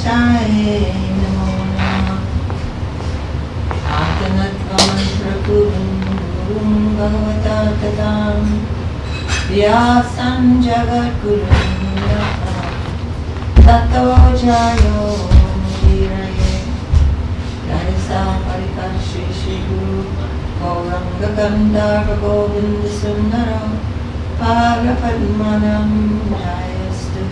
Gitaye Namo Namah Atanatvam Prakurum Bhagavata Tadam Vyasam Jagat Gurum Tato Jayo Mudiraye Yarisa Parikashi Shri Guru Gauranga Gandharva Govinda Sundara Parapadmanam Jayastu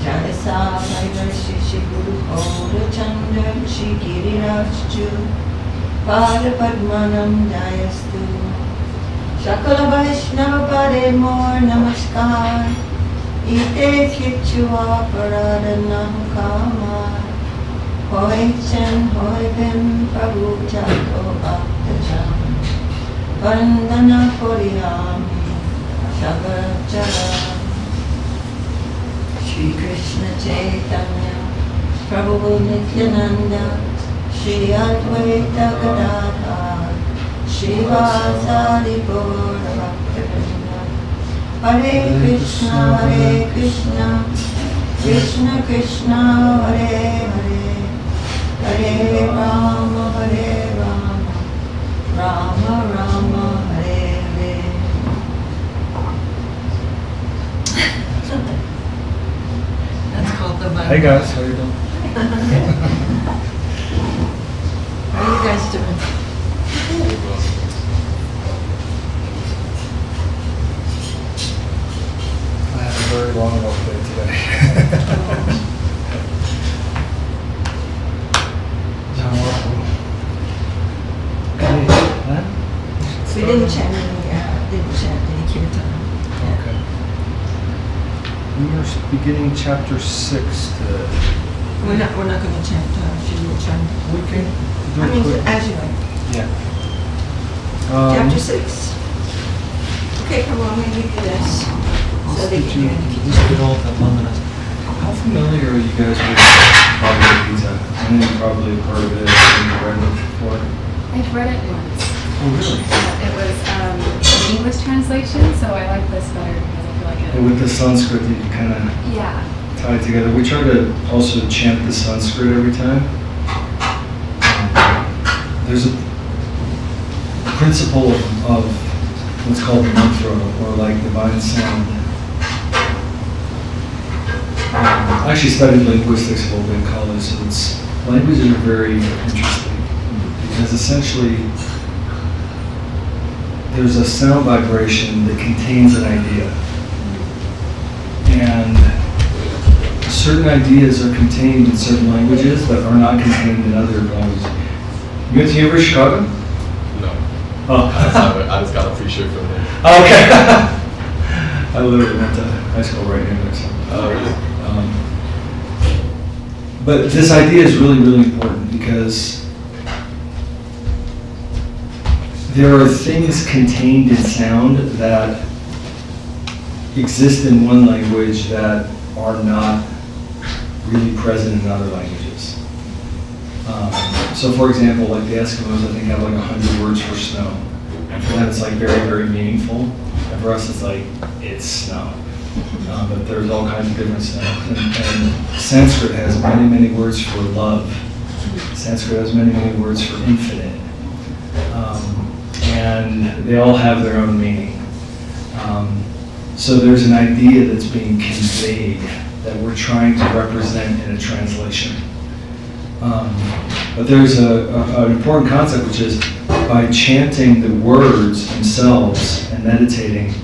Yarisa Parikashi Shri Guru Gaura Chandra Shri Girirajju Parapadmanam Jayastu Shakala Vaishnava Pade Mor Namaskar Ite Kichua Paradanam Kama Hoi Chen Hoi Bin Prabhu Jato Bhaktajam Vandana Koriyami Shagarajara Shri Krishna Chaitanya Prabhu Nityananda Shri Advaita Gadadhar Shri Vasari Gaura Bhaktivinoda Hare Krishna Krishna Krishna Hare Hare Hare Rama Rama Rama Hare Hare. That's called the Bible. Hey guys, how you doing? How are you guys doing? I had a very long work day today. John, welcome. Okay, huh? We didn't chant any kirtan. Okay. We are beginning chapter 6 today. We're not going to chant Shri Chant. We can do I it mean, quick. as you like. Yeah. Chapter 6. Okay, come on, we need this. So they can hear it. How familiar are you guys with Bhagavad Gita? I know you've probably heard of it and read it before. I've read it once. Oh, really? It was an English translation, so I like this better because I feel like And with the Sanskrit, you kind of yeah. tie it together. We try to also chant the Sanskrit every time. There's a principle of what's called mantra, or like divine sound. I actually studied linguistics a little bit in college, so languages are very interesting because essentially there's a sound vibration that contains an idea, and certain ideas are contained in certain languages that are not contained in other languages. You went to University of Chicago? No. Oh. I just got a free shirt from there. Okay. I literally went to high school right here there. So. Oh, really? But this idea is really, really important because there are things contained in sound that exist in one language that are not really present in other languages. So for example, like the Eskimos, I think have like 100 words for snow. And for them it's like very, very meaningful. And for us it's like, it's snow. But there's all kinds of different sounds. And Sanskrit has many, many words for love. Sanskrit has many, many words for infinite. And they all have their own meaning. So there's an idea that's being conveyed that we're trying to represent in a translation. But there's an important concept, which is by chanting the words themselves and meditating,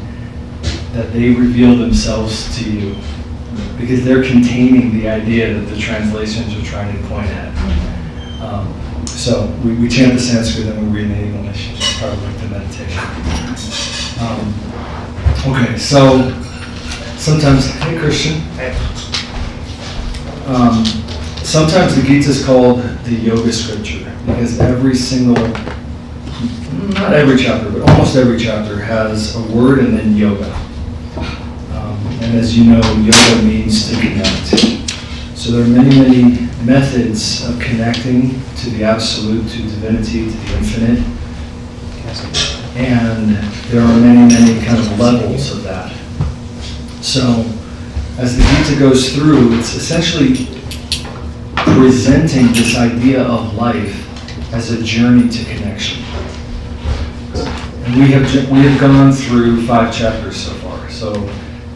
that they reveal themselves to you, because they're containing the idea that the translations are trying to point at. So we chant the Sanskrit and we read the English. It's part of like the meditation. Okay, so sometimes, hey Christian. Sometimes the Gita is called the yoga scripture because every single, not every chapter, but almost every chapter has a word and then yoga. And as you know, yoga means to connect. So there are many, many methods of connecting to the absolute, to divinity, to the infinite. And there are many, many kind of levels of that. So as the Gita goes through, it's essentially presenting this idea of life as a journey to connection. And we have gone through 5 chapters so far. So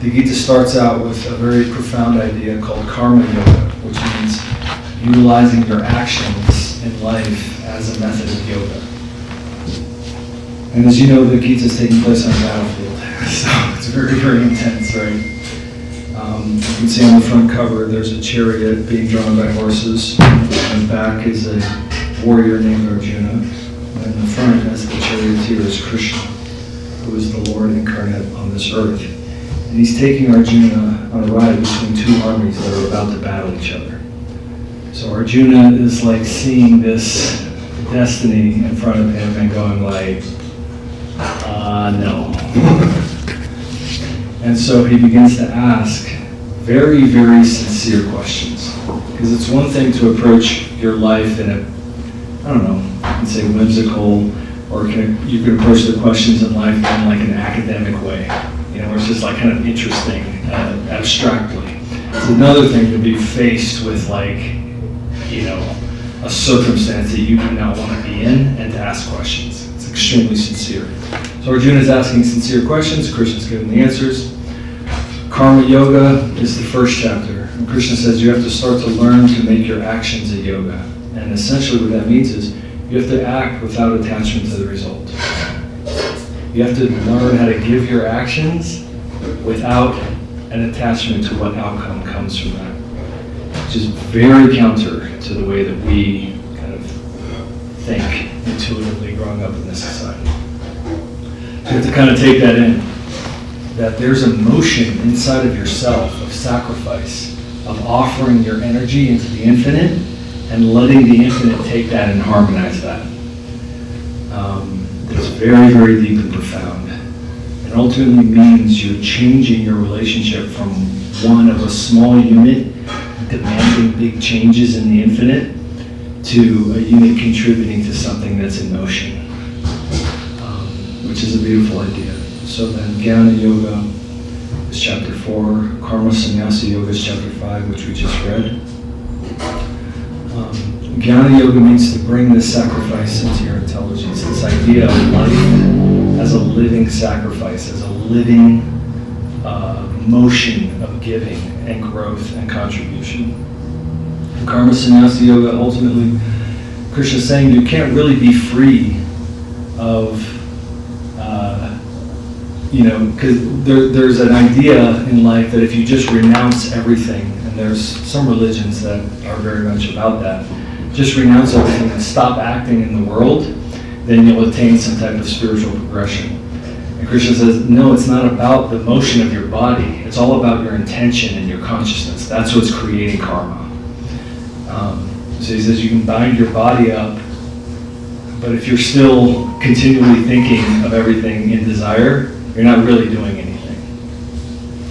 the Gita starts out with a very profound idea called karma yoga, which means utilizing your actions in life as a method of yoga. And as you know, the Gita is taking place on a battlefield, so it's very, very intense, right? You can see on the front cover there's a chariot being drawn by horses, and back is a warrior named Arjuna, and in the front, as the charioteer, is Krishna, who is the Lord incarnate on this earth. And he's taking Arjuna on a ride between 2 armies that are about to battle each other. So Arjuna is like seeing this destiny in front of him and going like, no. And so he begins to ask very, very sincere questions. Because it's one thing to approach your life in a, I don't know, you can say whimsical, or you can approach the questions in life in like an academic way, you know, where it's just like kind of interesting, abstractly. It's another thing to be faced with like, you know, a circumstance that you do not want to be in and to ask questions. It's extremely sincere. So Arjuna is asking sincere questions, Krishna's giving the answers. Karma yoga is the first chapter. And Krishna says you have to start to learn to make your actions a yoga. And essentially what that means is you have to act without attachment to the result. You have to learn how to give your actions without an attachment to what outcome comes from that. Which is very counter to the way that we kind of think intuitively growing up in this society. You have to kind of take that in, that there's a motion inside of yourself of sacrifice, of offering your energy into the infinite and letting the infinite take that and harmonize that. It's very, very deep and profound. And ultimately means you're changing your relationship from one of a small unit demanding big changes in the infinite to a unit contributing to something that's in motion. Which is a beautiful idea. So then Jnana Yoga is chapter 4, Karma Sannyasa Yoga is chapter 5, which we just read. Jnana Yoga means to bring this sacrifice into your intelligence, this idea of life as a living sacrifice, as a living motion of giving and growth and contribution. And Karma Sannyasa Yoga, ultimately, Krishna is saying you can't really be free of because there's an idea in life that if you just renounce everything, and there's some religions that are very much about that, just renounce everything and stop acting in the world, then you'll attain some type of spiritual progression. And Krishna says, no, it's not about the motion of your body. It's all about your intention and your consciousness. That's what's creating karma. So he says you can bind your body up, but if you're still continually thinking of everything in desire, you're not really doing anything.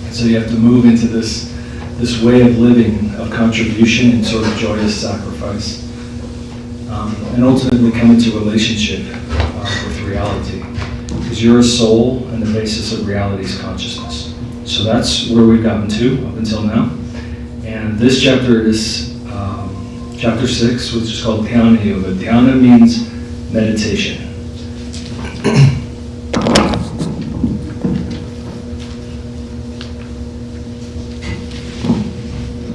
And so you have to move into this way of living, of contribution and sort of joyous sacrifice. And ultimately come into a relationship with reality. Because you're a soul, and the basis of reality is consciousness. So that's where we've gotten to up until now. And this chapter is chapter 6, which is called Dhyana Yoga. Dhyana means meditation.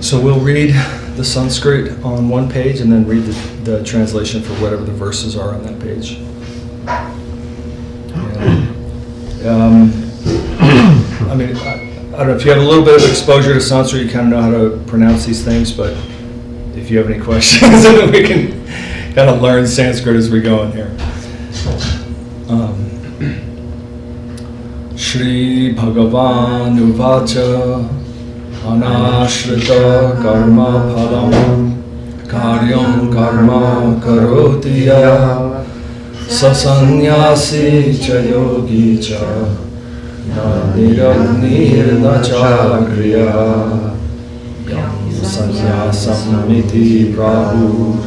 So we'll read the Sanskrit on one page and then read the translation for whatever the verses are on that page. I mean, I don't know if you have a little bit of exposure to Sanskrit, you kind of know how to pronounce these things, but if you have any questions, we can kind of learn Sanskrit as we go in here. Shri Bhagavan Uvacha Anashrita karma phalam karyam karma karoti ya sasanyasi cha yogi cha na niragnir na chagriya yam sanyasam miti prahu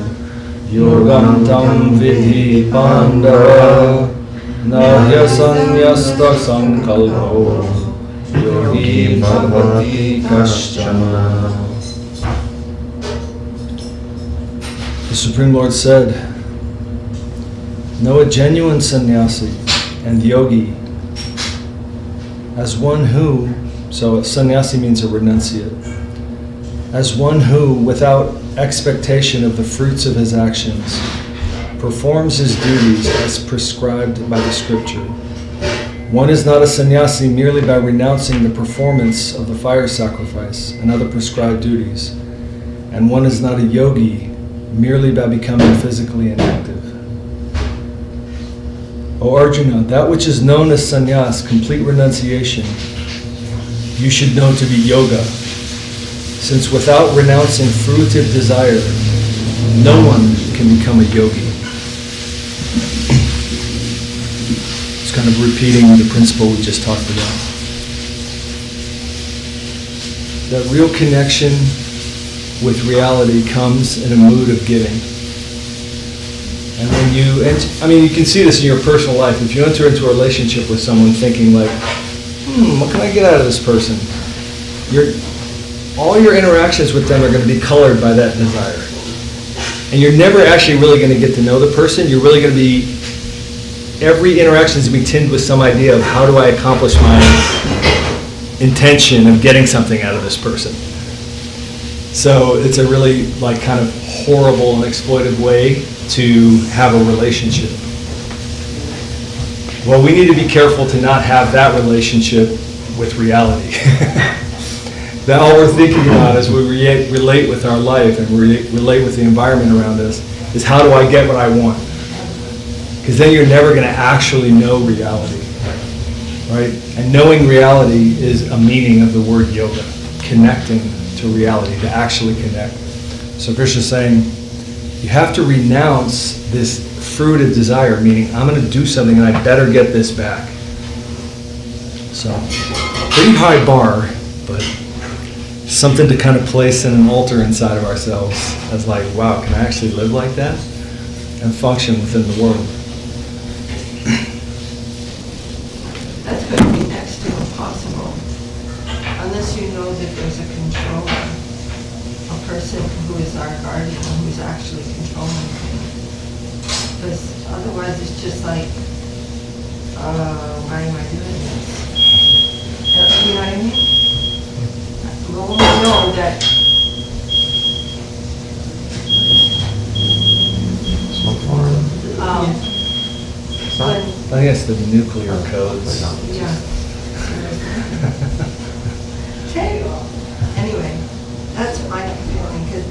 yogam tam vidhi pandava nahya sanyasta sankalpo yogi bhavati kaschana. Supreme Lord said, know a genuine sannyasi and yogi as one who, so sannyasi means a renunciate, as one who, without expectation of the fruits of his actions, performs his duties as prescribed by the scripture. One is not a sannyasi merely by renouncing the performance of the fire sacrifice and other prescribed duties, and one is not a yogi merely by becoming physically inactive. O Arjuna, that which is known as sannyas, complete renunciation, you should know to be yoga, since without renouncing fruitive desire, no one can become a yogi. It's kind of repeating the principle we just talked about. That real connection with reality comes in a mood of giving. And when you can see this in your personal life. If you enter into a relationship with someone thinking like, what can I get out of this person? All your interactions with them are going to be colored by that desire. And you're never actually really going to get to know the person. You're really going to be, every interaction is going to be tinged with some idea of how do I accomplish my intention of getting something out of this person. So it's a really kind of horrible and exploitive way to have a relationship. Well, we need to be careful to not have that relationship with reality. That all we're thinking about as we relate with our life and relate with the environment around us is how do I get what I want? Because then you're never going to actually know reality, right? And knowing reality is a meaning of the word yoga, connecting to reality, to actually connect. So Krishna's saying, you have to renounce this fruit of desire, meaning I'm going to do something and I better get this back. So, pretty high bar, but something to kind of place in an altar inside of ourselves as like, wow, can I actually live like that? And function within the world. That's going to be next to impossible. Unless you know that there's a controller, a person who is our guardian, who's actually controlling things. Because otherwise it's just like, why am I doing this? You know what I mean? Well, when we know that when, I think it's the nuclear codes. yeah. Okay. Anyway, that's my feeling, because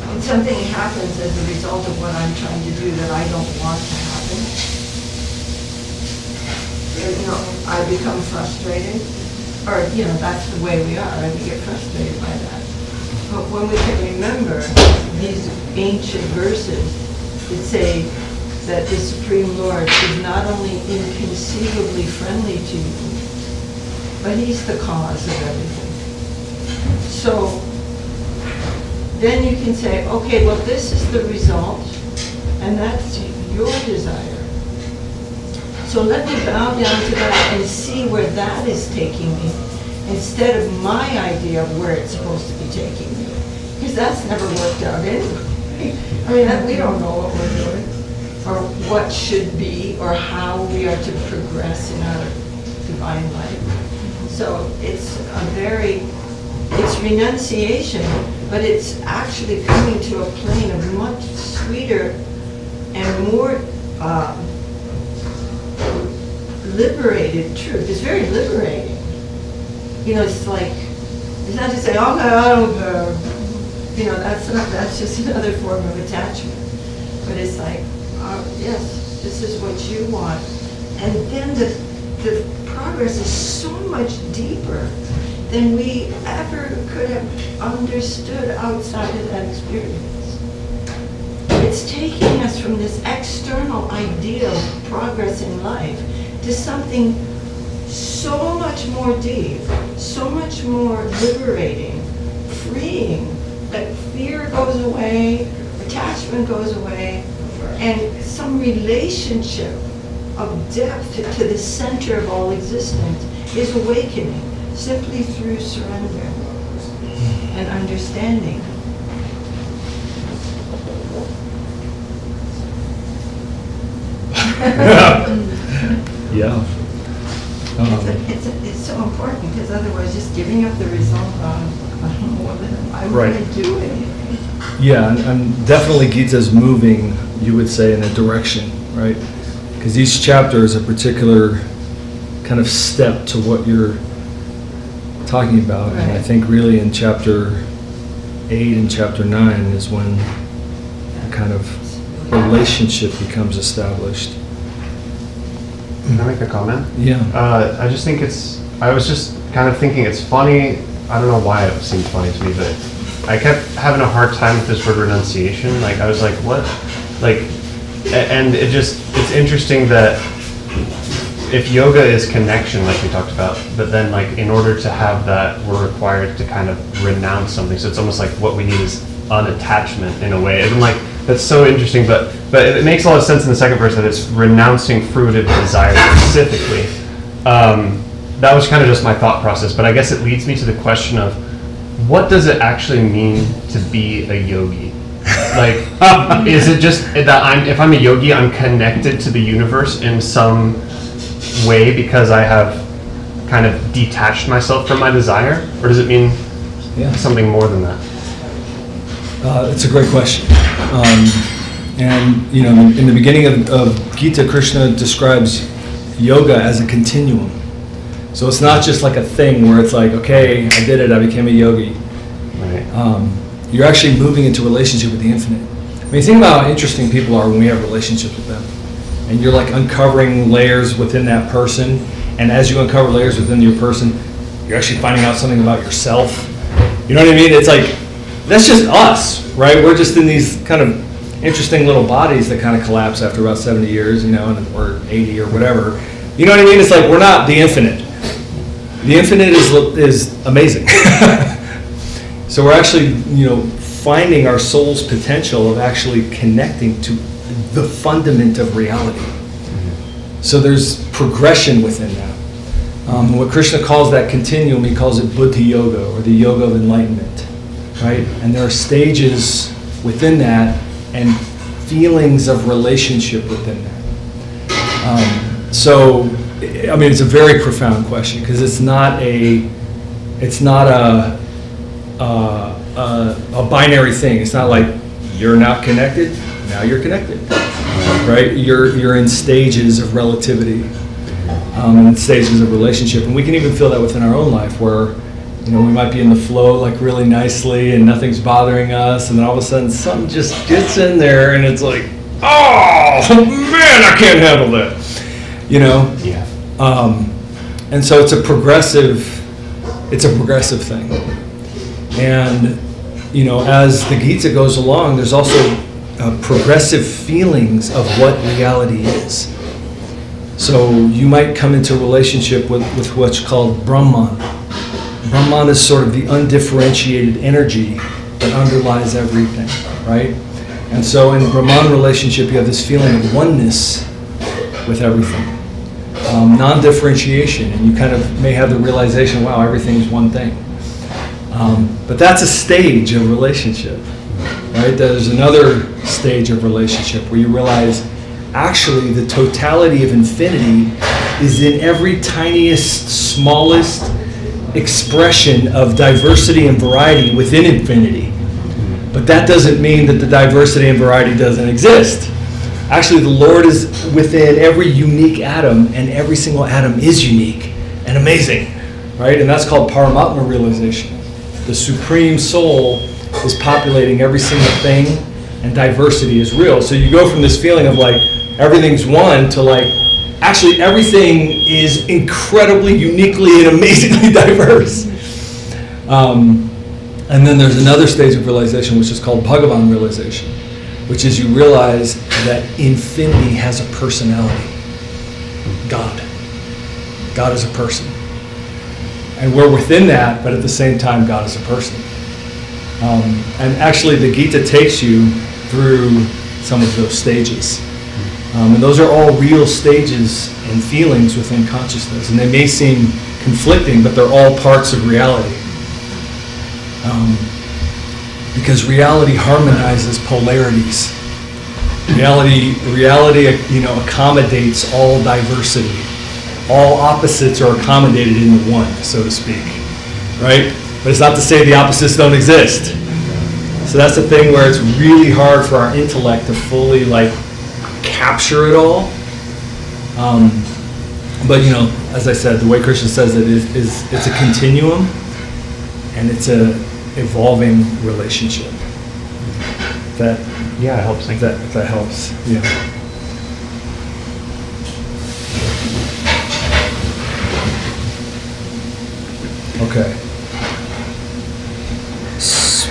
when something happens as a result of what I'm trying to do that I don't want to happen, I become frustrated, or, that's the way we are, and we get frustrated by that. But when we can remember these ancient verses that say that the Supreme Lord is not only inconceivably friendly to you, but He's the cause of everything. So then you can say, okay, well, this is the result, and that's your desire. So let me bow down to that and see where that is taking me, instead of my idea of where it's supposed to be taking me. Because that's never worked out anyway. We don't know what we're doing, or what should be, or how we are to progress in our divine life. So it's it's renunciation, but it's actually coming to a plane of much sweeter and more liberated truth. It's very liberating. It's like, it's not just saying, okay, I don't care. That's just another form of attachment. But it's like, yes, this is what you want. And then the progress is so much deeper than we ever could have understood outside of that experience. It's taking us from this external idea of progress in life to something so much more deep, so much more liberating, freeing, that fear goes away, attachment goes away, and some relationship of depth to the center of all existence is awakening simply through surrender and understanding. Yeah. It's so important, because otherwise just giving up the result of, I don't know why Right. would I do anything? Yeah, and definitely Gita's moving, you would say, in a direction, right? Because each chapter is a particular kind of step to what you're talking about. And I Right. think really in chapter 8 and chapter 9 is when a kind of relationship becomes established. Can I make a comment? Yeah. I just think I was just kind of thinking it's funny. I don't know why it seemed funny to me, but I kept having a hard time with this word renunciation. Like, I was like, what? Like, and it's interesting that if yoga is connection, like we talked about, but then like in order to have that, we're required to kind of renounce something. So it's almost like what we need is unattachment in a way. And like, that's so interesting, but it makes a lot of sense in the second verse that it's renouncing fruitive desire specifically. That was kind of just my thought process, but I guess it leads me to the question of what does it actually mean to be a yogi? Like, is it just that if I'm a yogi, I'm connected to the universe in some way because I have kind of detached myself from my desire? Or does it mean something more than that? It's a great question. And, you know, in the beginning of Gita, Krishna describes yoga as a continuum. So it's not just like a thing where it's like, okay, I did it, I became a yogi. Right. You're actually moving into relationship with the infinite. I mean, think about how interesting people are when we have relationships with them. And you're like uncovering layers within that person. And as you uncover layers within your person, you're actually finding out something about yourself. You know what I mean? It's like, that's just us, right? We're just in these kind of interesting little bodies that kind of collapse after about 70 years, you know, or 80 or whatever. You know what I mean? It's like, we're not the infinite. The infinite is amazing. So we're actually, you know, finding our soul's potential of actually connecting to the fundament of reality. So there's progression within that. What Krishna calls that continuum, he calls it Buddhi Yoga, or the yoga of enlightenment, right? And there are stages within that and feelings of relationship within that. So, I mean, it's a very profound question because it's not a binary thing. It's not like you're not connected, now you're connected, right? You're in stages of relativity, and stages of relationship, and we can even feel that within our own life, where you know we might be in the flow like really nicely, and nothing's bothering us, and then all of a sudden something just gets in there, and it's like, oh man, I can't handle that, you know? Yeah. And so it's a progressive thing. And, you know, as the Gita goes along, there's also progressive feelings of what reality is. So you might come into relationship with what's called Brahman. Brahman is sort of the undifferentiated energy that underlies everything, right? And so in a Brahman relationship, you have this feeling of oneness with everything. Non-differentiation, and you kind of may have the realization, wow, everything's one thing. But that's a stage of relationship, right? There's another stage of relationship where you realize actually the totality of infinity is in every tiniest, smallest expression of diversity and variety within infinity. But that doesn't mean that the diversity and variety doesn't exist. Actually, the Lord is within every unique atom, and every single atom is unique and amazing, right? And that's called Paramatma realization. The Supreme Soul is populating every single thing, and diversity is real. So you go from this feeling of like, everything's one, to like, actually everything is incredibly, uniquely, and amazingly diverse. And then there's another stage of realization, which is called Bhagavan realization, which is you realize that infinity has a personality. God. God is a person. And we're within that, but at the same time, God is a person. And actually, the Gita takes you through some of those stages. And those are all real stages and feelings within consciousness. And they may seem conflicting, but they're all parts of reality. Because reality harmonizes polarities. Reality, accommodates all diversity. All opposites are accommodated into one, so to speak, right? But it's not to say the opposites don't exist. So that's the thing where it's really hard for our intellect to fully capture it all. But as I said, the way Krishna says it is it's a continuum, and it's a evolving relationship. Yeah, it helps. If that helps. Yeah. Okay.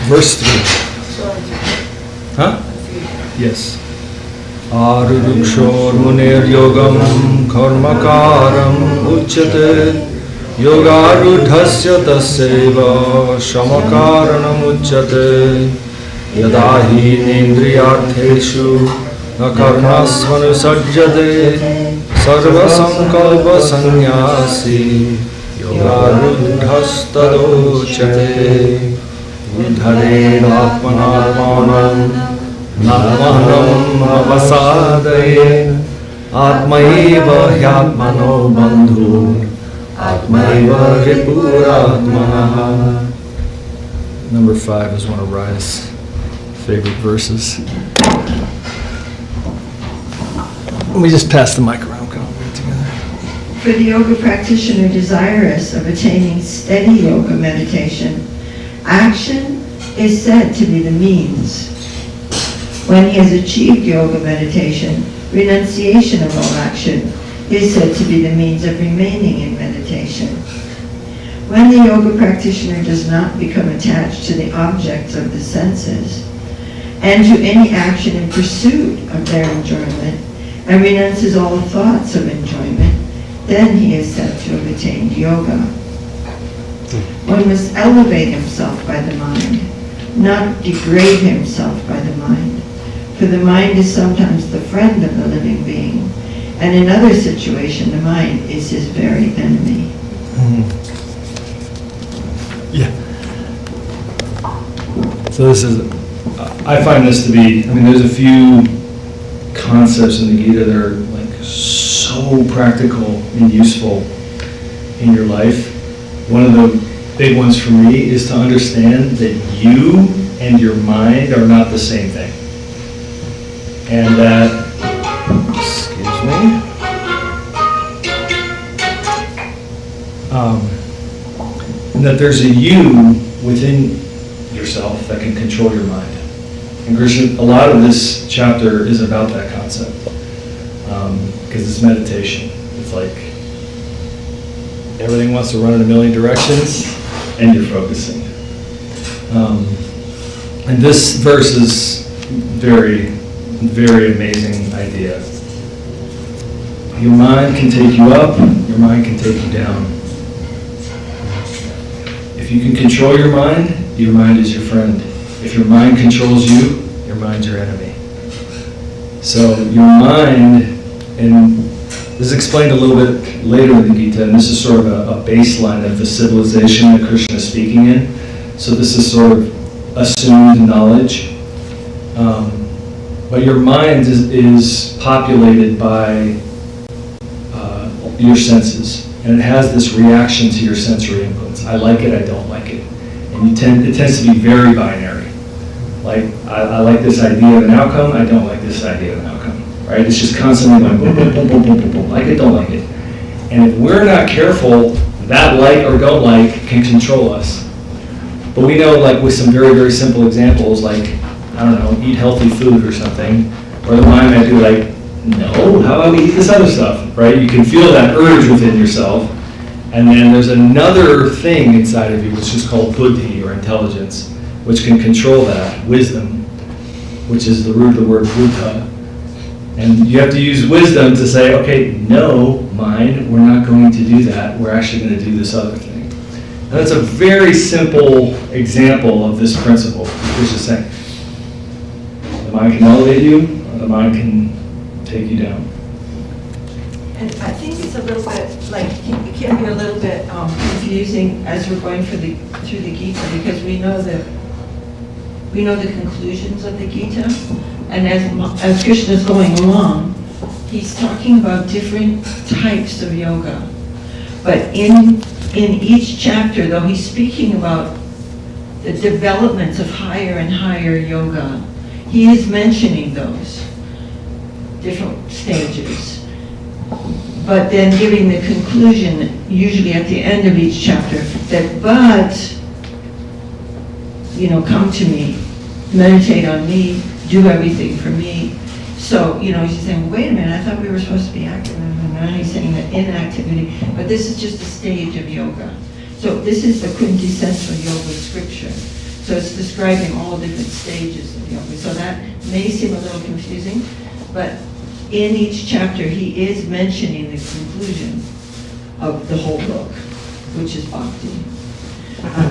Verse 3. Huh? Yes. Arurukshor yogam karmakaram uchyate yogarudhasya tasyeva shamakaranam uchyate yada hi nendriyartheshu na karmasvanusajyate sarva sankalpa sannyasi yogarudhastadochate udhared atmanatmanam Natmanam avasadaye Atmaiva hyatmano bandhu Atmaiva ripuratmanaha. Number 5 is one of Rai's favorite verses. Let me just pass the mic around. Come on, we're together. For the yoga practitioner desirous of attaining steady yoga meditation, action is said to be the means. When he has achieved yoga meditation, renunciation of all action is said to be the means of remaining in meditation. When the yoga practitioner does not become attached to the objects of the senses and to any action in pursuit of their enjoyment, and renounces all thoughts of enjoyment, then he is said to have attained yoga. One must elevate himself by the mind, not degrade himself by the mind. For the mind is sometimes the friend of the living being, and in other situations the mind is his very enemy. Yeah. So I find this to be, there's a few concepts in the Gita that are so practical and useful in your life. One of the big ones for me is to understand that you and your mind are not the same thing. And that, excuse me, and that there's a you within yourself that can control your mind. And Krishna, a lot of this chapter is about that concept, because it's meditation. It's like everything wants to run in a million directions, and you're focusing. And this verse is very amazing idea. Your mind can take you up, your mind can take you down. If you can control your mind is your friend. If your mind controls you, your mind's your enemy. So your mind, and this is explained a little bit later in the Gita, and this is sort of a baseline of the civilization that Krishna is speaking in. So this is sort of assumed knowledge. But your mind is populated by your senses, and it has this reaction to your sensory inputs. I like it, I don't like it. And it tends to be very binary. Like, I like this idea of an outcome, I don't like this idea of an outcome. Right? It's just constantly going boom, boom, boom, boom, boom, boom, boom, like it, don't like it. And if we're not careful, that like or don't like can control us. But we know, with some very, very simple examples, eat healthy food or something, or the mind might be no, how about we eat this other stuff, right? You can feel that urge within yourself, and then there's another thing inside of you, which is called buddhi, or intelligence, which can control that, wisdom, which is the root of the word buddha. And you have to use wisdom to say, okay, no, mind, we're not going to do that, we're actually going to do this other thing. And that's a very simple example of this principle, which is saying, the mind can elevate you, or the mind can take you down. And I think it's a little bit, it can be a little bit confusing as we're going through the Gita, because we know that we know the conclusions of the Gita, and as Krishna's going along, he's talking about different types of yoga. But in each chapter, though he's speaking about the developments of higher and higher yoga, he is mentioning those different stages. But then giving the conclusion, usually at the end of each chapter, that come to me, meditate on me, do everything for me. So, he's saying, wait a minute, I thought we were supposed to be active. And now he's saying that inactivity, but this is just a stage of yoga. So this is the quintessential yoga scripture. So it's describing all different stages of yoga. So that may seem a little confusing, but in each chapter he is mentioning the conclusion of the whole book, which is bhakti.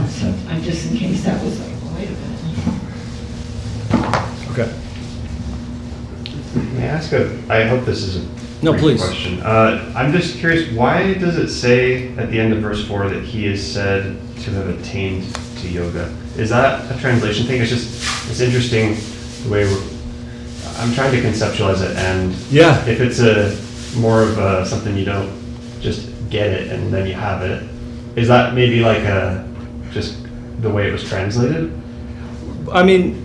So I'm just in case that was like, wait a minute. Okay. May I ask I hope this is a No, brief please. question. I'm just curious, why does it say at the end of verse 4 that he is said to have attained to yoga? Is that a translation thing? It's interesting the way I'm trying to conceptualize it, and Yeah. if it's more of something you don't just get it and then you have it, is that maybe like just the way it was translated? I mean,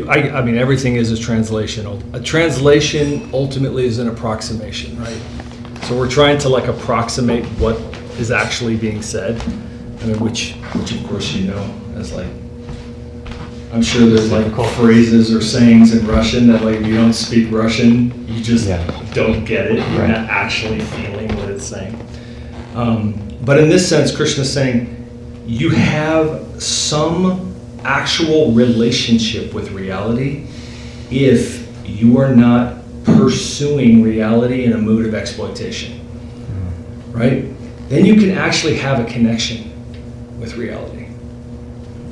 I mean, everything is a translation. A translation ultimately is an approximation, right? So we're trying to like approximate what is actually being said. I mean, which of course as like, I'm sure there's like phrases or sayings in Russian that like if you don't speak Russian, you just don't get it. You're not actually feeling what it's saying. But in this sense, Krishna's saying you have some actual relationship with reality if you are not pursuing reality in a mood of exploitation, right? Then you can actually have a connection with reality.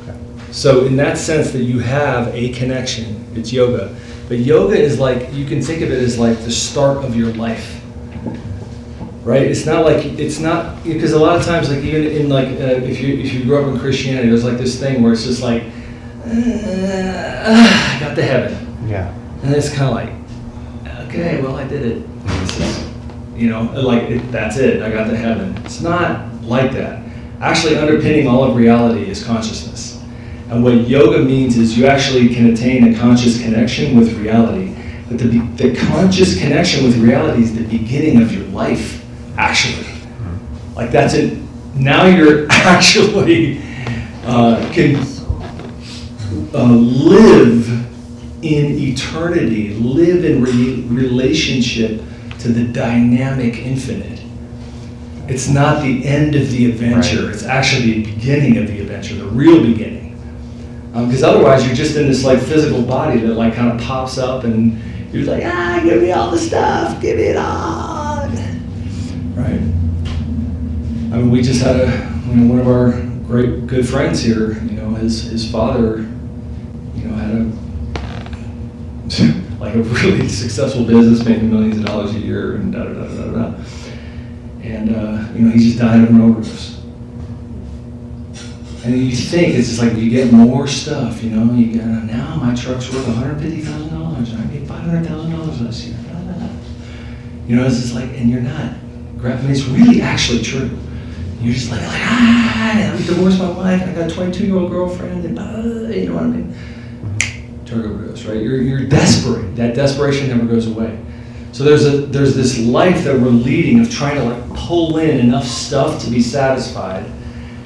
Okay. So in that sense that you have a connection, it's yoga. But yoga is like, you can think of it as like the start of your life. Right? It's not because a lot of times, like even in like if you grew up in Christianity, there's like this thing where it's just like, I got to heaven, and it's kind of like, okay, well I did it. This is, that's it. I got to heaven. It's not like that. Actually, underpinning all of reality is consciousness, and what yoga means is you actually can attain a conscious connection with reality. But the conscious connection with reality is the beginning of your life. Actually, like that's it. Now you're actually can live in eternity, live in relationship to the dynamic infinite. It's not the end of the adventure. Right. It's actually the beginning of the adventure, the real beginning. Because otherwise, you're just in this like physical body that like kind of pops up, and you're like, give me all the stuff, give me it all. Right. I mean, we just had one of our great good friends here. His father, had a really successful business, making millions of dollars a year, and da da da da da. And he just died of an overdose. And you think it's just like you get more stuff. You get now my truck's worth $150,000, and I made $500,000 last year. Da, da, da. It's just like, and you're not. I mean, it's really actually true. You're just like I'm divorced my wife, I got a 22-year-old girlfriend, and you know what I mean? Drug overdose, right? You're desperate. That desperation never goes away. So there's this life that we're leading of trying to like pull in enough stuff to be satisfied,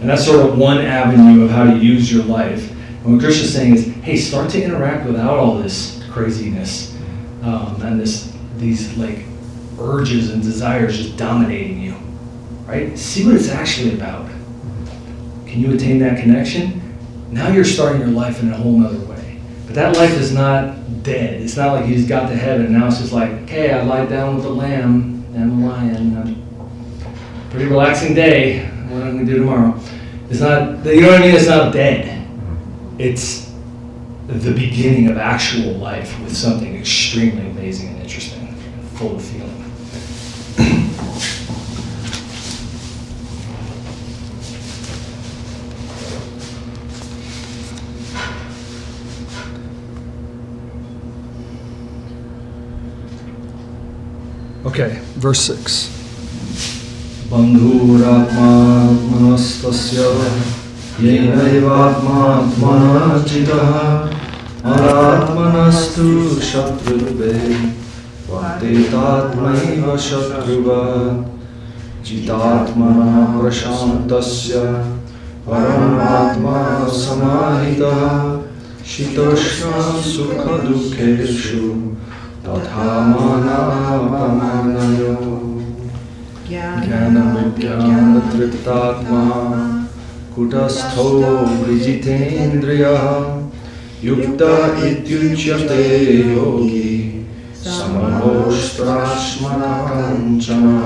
and that's sort of one avenue of how to use your life. And what Krishna's saying is, hey, start to interact without all this craziness and these like urges and desires just dominating you, right? See what it's actually about. Can you attain that connection? Now you're starting your life in a whole nother way. But that life is not dead. It's not like you just got to heaven and now it's just like, okay, I lied down with the lamb and the lion. Pretty relaxing day. What I'm going to do tomorrow. It's not, you know what I mean? It's not dead. It's the beginning of actual life with something extremely amazing and interesting, full of feeling. Okay, verse 6. Bandhuratmatmanastasya yenaivatmatmana jitah aratmanastu shatrurve vartetatmaiva shatruva jitatmana prashantasya paramatma samahitah shitoshna sukha dukkeshu tathamana Jnana-vidya-triptatma kutastho vijitendriya yukta ityuchyate yogi samavostrashmana kanchana.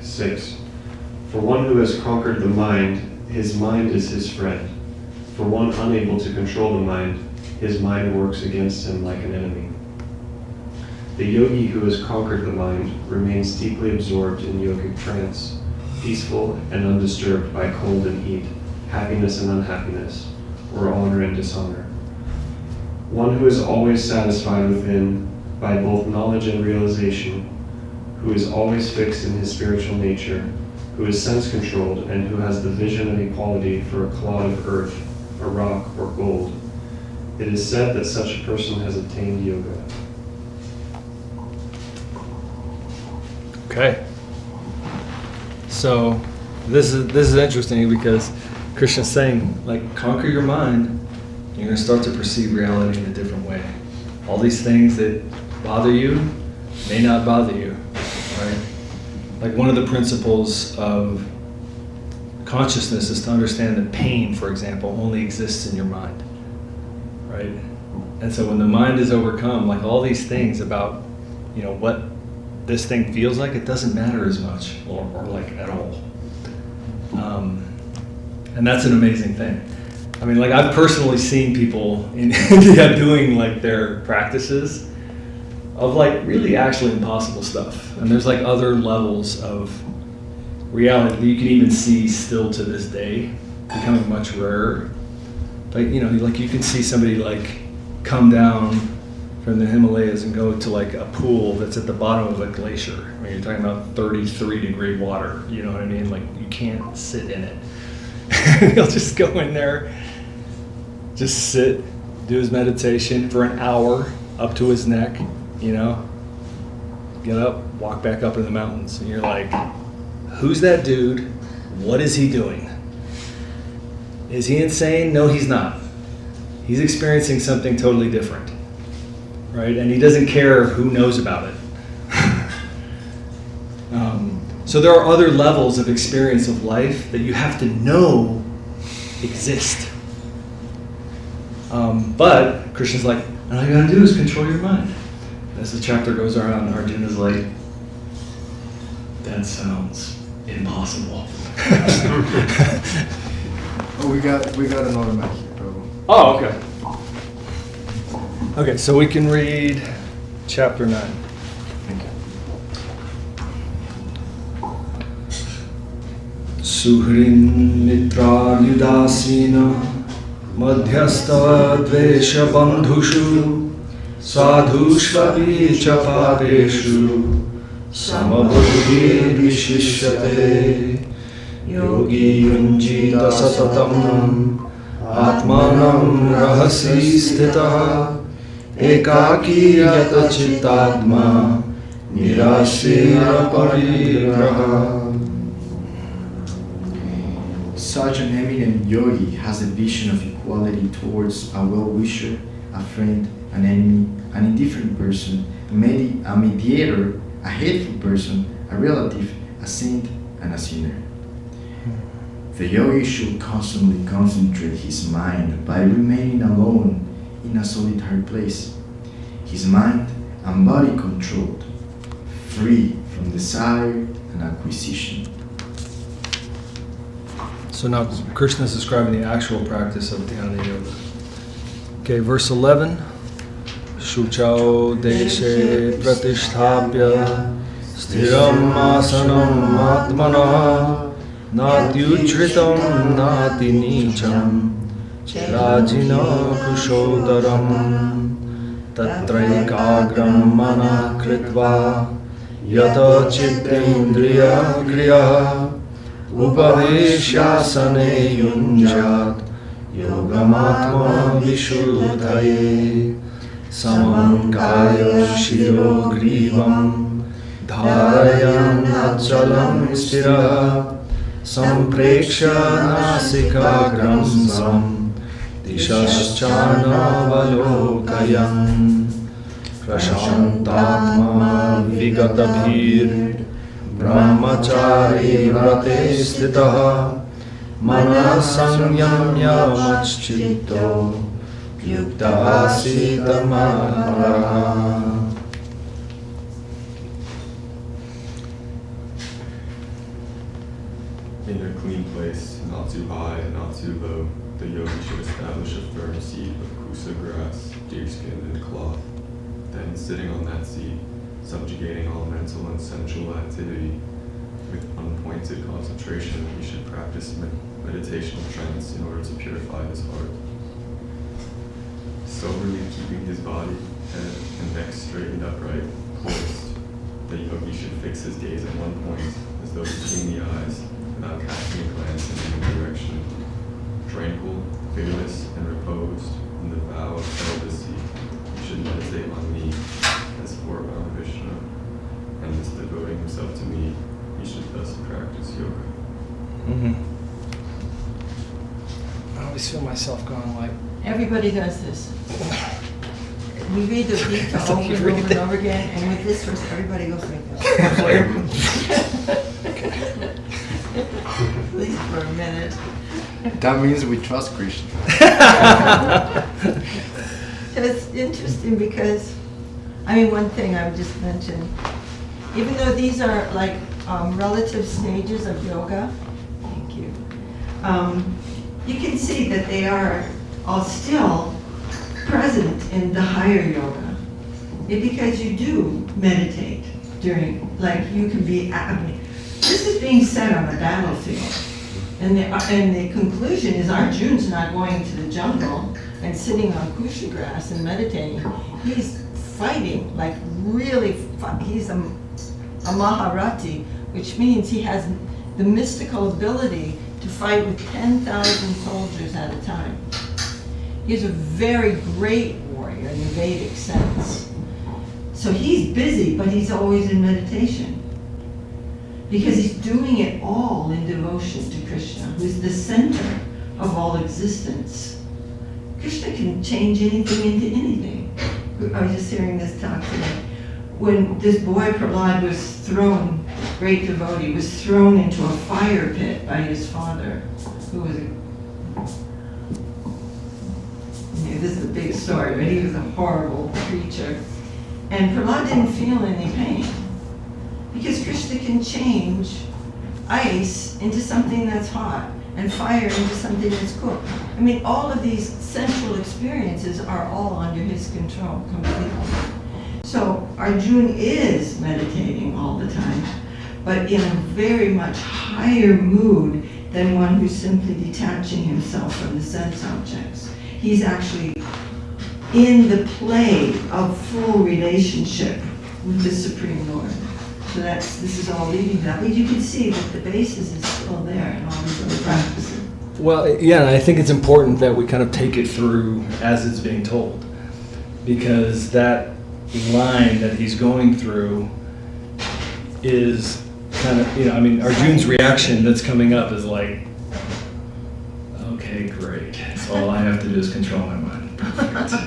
6. For one who has conquered the mind, his mind is his friend. For one unable to control the mind, his mind works against him like an enemy. The yogi who has conquered the mind remains deeply absorbed in yogic trance, peaceful and undisturbed by cold and heat, happiness and unhappiness, or honor and dishonor. One who is always satisfied within by both knowledge and realization, who is always fixed in his spiritual nature, who is sense-controlled, and who has the vision of equality for a clod of earth, a rock, or gold. It is said that such a person has attained yoga. Okay. So this is interesting because Krishna's saying, like, conquer your mind. You're going to start to perceive reality in a different way. All these things that bother you may not bother you, right? Like, one of the principles of consciousness is to understand that pain, for example, only exists in your mind, right? And so when the mind is overcome, like, all these things about, you know, what this thing feels like, it doesn't matter as much or like at all. And that's an amazing thing. I mean, like, I've personally seen people in India doing, like, their practices of, like, really actually impossible stuff. And there's, like, other levels of reality that you can even see still to this day, becoming much rarer. Like, you know, like, you can see somebody, like, come down from the Himalayas and go to, like, a pool that's at the bottom of a glacier. I mean, you're talking about 33-degree water, you know what I mean? Like, you can't sit in it. He'll just go in there, just sit, do his meditation for an hour up to his neck, you know, get up, walk back up in the mountains, and you're like, who's that dude? What is he doing? Is he insane? No, he's not. He's experiencing something totally different, right? And he doesn't care who knows about it. So there are other levels of experience of life that you have to know exist. But Krishna's like, all you gotta do is control your mind. As the chapter goes on, Arjuna's like, that sounds impossible. Oh, we got another mic here, bro. Oh, okay. Okay, so we can read chapter 9. Thank you. Suhrin mitraryudasina madhyastava dvesha bandhushu sadhushvapi chapadeshu samabuddhi vishishyate yogi yunjita satatam atmanam rahasi sthitah ekaki yata chittatma nirasya parigraha. Such an eminent yogi has a vision of equality towards a well-wisher, a friend, an enemy, an indifferent person, a mediator, a hateful person, a relative, a saint, and a sinner. The yogi should constantly concentrate his mind by remaining alone in a solitary place, his mind and body controlled, free from desire and acquisition. So now Krishna is describing the actual practice of dhyana yoga. Okay, verse 11. Shuchao deshe pratisthapya sthiram asanam atmana natyuchritam nati nicham Rajina kushodaram tatraikagram mana kritva yata chittendriya kriya upaveshyasane yunjat yogamatma vishuddhaye samam kaya shiro grivam dharayan achalam stira sampreksha nasikagram sam dishaschanavalokayan prashantatma vigatabhir brahmachari vrate stitaha manasanyamya machchitto yukta asita manaraha. In a clean place, not too high and not too low, the yogi should establish a firm seat of kusa grass, deerskin, and cloth. Then, sitting on that seat, subjugating all mental and sensual activity, with unpointed concentration, he should practice meditational trance in order to purify his heart. Soberly keeping his body, head, and neck straight and upright, poised, the yogi should fix his gaze at one point, as though between the eyes, without casting a glance in any direction. Tranquil, fearless, and reposed, in the vow of celibacy, he should meditate on me, as foreground Krishna, and thus devoting himself to me, he should thus practice yoga. I always feel myself going like, Everybody does this. We read the Gita It's over like and you read over it. and over again, and with this verse, everybody goes like this. At least for a minute. That means we trust Krishna. It's interesting because, one thing I would just mention, even though these are like relative stages of yoga, thank you, you can see that they are all still present in the higher yoga. Because you do meditate during, you can be, this is being said on the battlefield. And the conclusion is Arjuna's not going to the jungle and sitting on kusha grass and meditating. He's fighting, he's a Maharati, which means he has the mystical ability to fight with 10,000 soldiers at a time. He's a very great warrior in the Vedic sense. So he's busy, but he's always in meditation. Because he's doing it all in devotion to Krishna, who's the center of all existence. Krishna can change anything into anything. I was just hearing this talk today. When this boy Prahlad was thrown, great devotee, was thrown into a fire pit by his father, who was this is a big story, but he was a horrible creature. And Prahlad didn't feel any pain. Because Krishna can change ice into something that's hot and fire into something that's cool. All of these sensual experiences are all under his control completely. So Arjuna is meditating all the time, but in a very much higher mood than one who's simply detaching himself from the sense objects. He's actually in the play of full relationship with the Supreme Lord. So this is all leading to that. But you can see that the basis is still there in all these other practices. well, yeah, and I think it's important that we kind of take it through as it's being told. Because that line that he's going through is kind of, Arjuna's reaction that's coming up is like, okay, great. So all I have to do is control my mind. Perfect.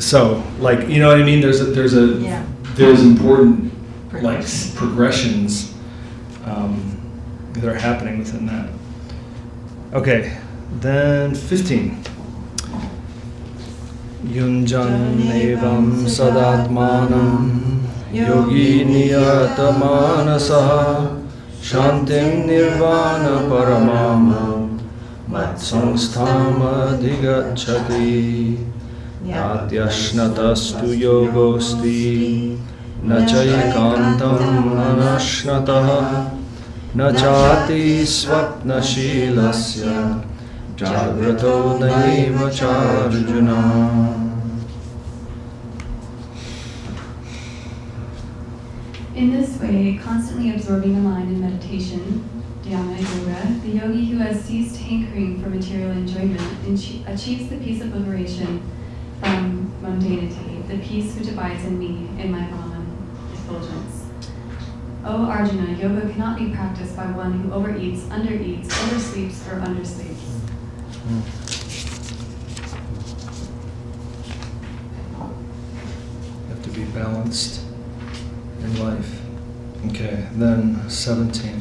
So, you know what I mean? There's important progressions that are happening within that. Okay, then 15. Yunjan evam sadatmanam yogi niyatamanasa shantim nirvana paramam mat samsthama digacchati yatyashnatastu yogosti nachayekantam anashnatah nachati swapnashilasya Jagrato naiva charjuna. In this way, constantly absorbing the mind in meditation, dhyana yoga, the yogi who has ceased hankering for material enjoyment achieves the peace of liberation from mundanity, the peace which abides in me, in my Brahman effulgence. O Arjuna, yoga cannot be practiced by one who overeats, undereats, oversleeps, or undersleeps. You have to be balanced in life. Okay, then 17.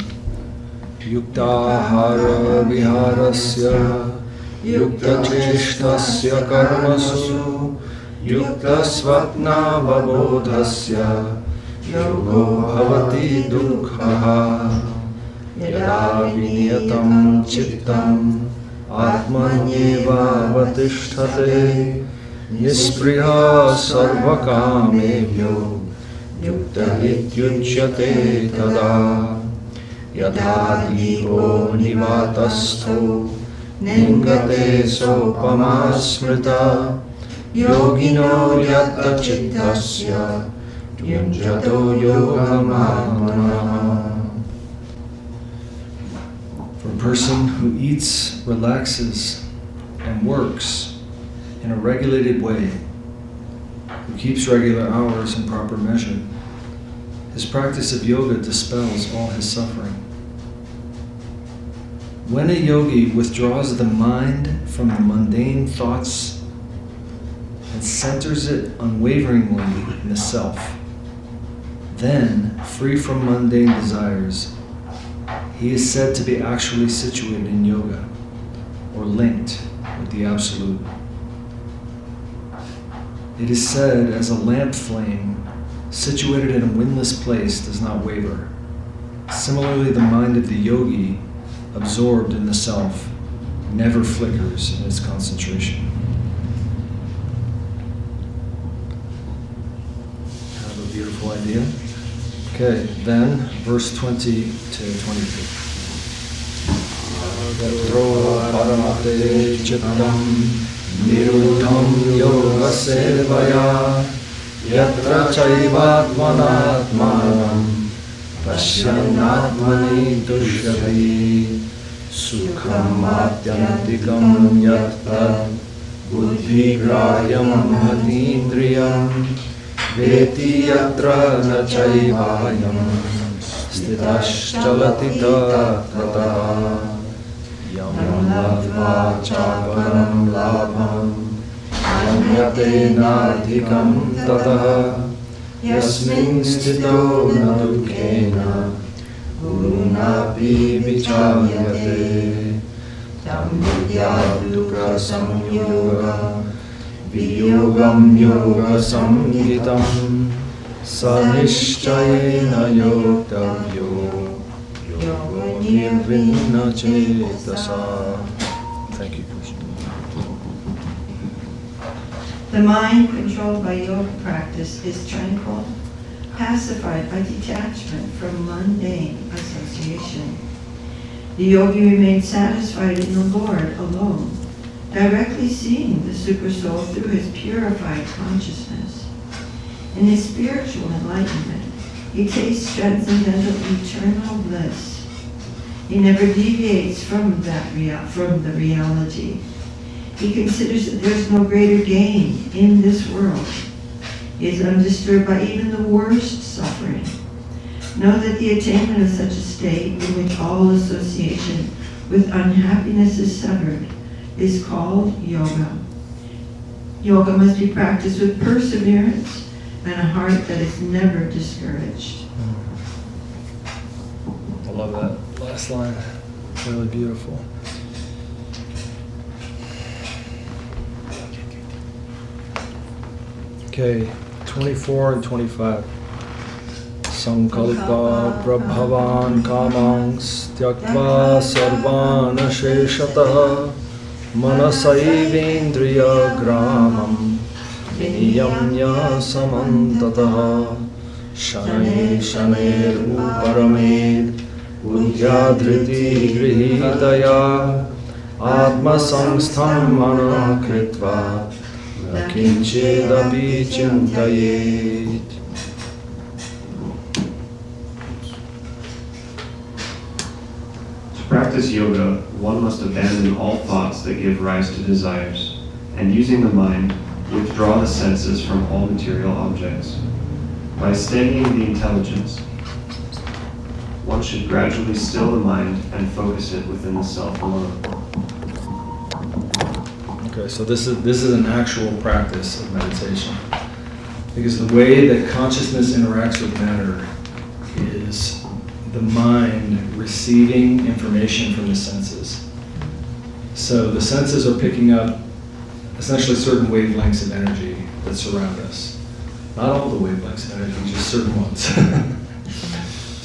Yuktahara viharasya yukta cheshtasya karmasu yukta svatna vabodhasya yogo bhavati dukkhaha yada viniyatam chittam atmanyeva vatisthate nispriha sarvakamevyo yukta ityuchyate tada yadha divo nivatastho ningate sopama smrita yogino yatta chittasya yunjato yogamamana. For a person who eats, relaxes, and works in a regulated way, who keeps regular hours in proper measure, his practice of yoga dispels all his suffering. When a yogi withdraws the mind from the mundane thoughts and centers it unwaveringly in the self, then, free from mundane desires, he is said to be actually situated in yoga, or linked with the Absolute. It is said, as a lamp flame situated in a windless place does not waver, similarly the mind of the yogi, absorbed in the self, never flickers in its concentration. Have a beautiful idea. Okay, then verse 20 to 22. Agatro paramate chittam niruddham yoga sevaya yatra chaivatmanatmanam pasyanatmani tushyati sukham atyantikam yatta buddhigrayam hatindriyam veti yatra na chaivayam stitaschalati tattva yam latva chaparam labham yamyate nadhikam tataha yasmin stito na dukkena gurunapi vicharyate tam vidyat dukkha samyoga viyogam yoga samhitam sanishchayena yoktavyo yogo nirvinna cetasa. Thank you, Krishna. The mind controlled by yoga practice is tranquil, pacified by detachment from mundane association. The yogi remains satisfied in the Lord alone, directly seeing the Supersoul through his purified consciousness. In his spiritual enlightenment, he tastes transcendental eternal bliss. He never deviates from the reality. He considers that there is no greater gain in this world. He is undisturbed by even the worst suffering. Know that the attainment of such a state in which all association with unhappiness is severed is called yoga. Yoga must be practiced with perseverance and a heart that is never discouraged. I love that last line. Really beautiful. Okay, 24 and 25. Sankalpa prabhavan kamangs tyaktva sarvan asheshatah manasaivendriya gramam viniyamya samantatah shanay shanay uparamed udyadriti grihitaya Atma samstham mana kritva na kinchedapi chintayet. To practice yoga, one must abandon all thoughts that give rise to desires, and using the mind, withdraw the senses from all material objects. By steadying the intelligence, one should gradually still the mind and focus it within the self alone. Okay, so this is an actual practice of meditation. Because the way that consciousness interacts with matter is the mind receiving information from the senses. So the senses are picking up essentially certain wavelengths of energy that surround us. Not all the wavelengths of energy, just certain ones.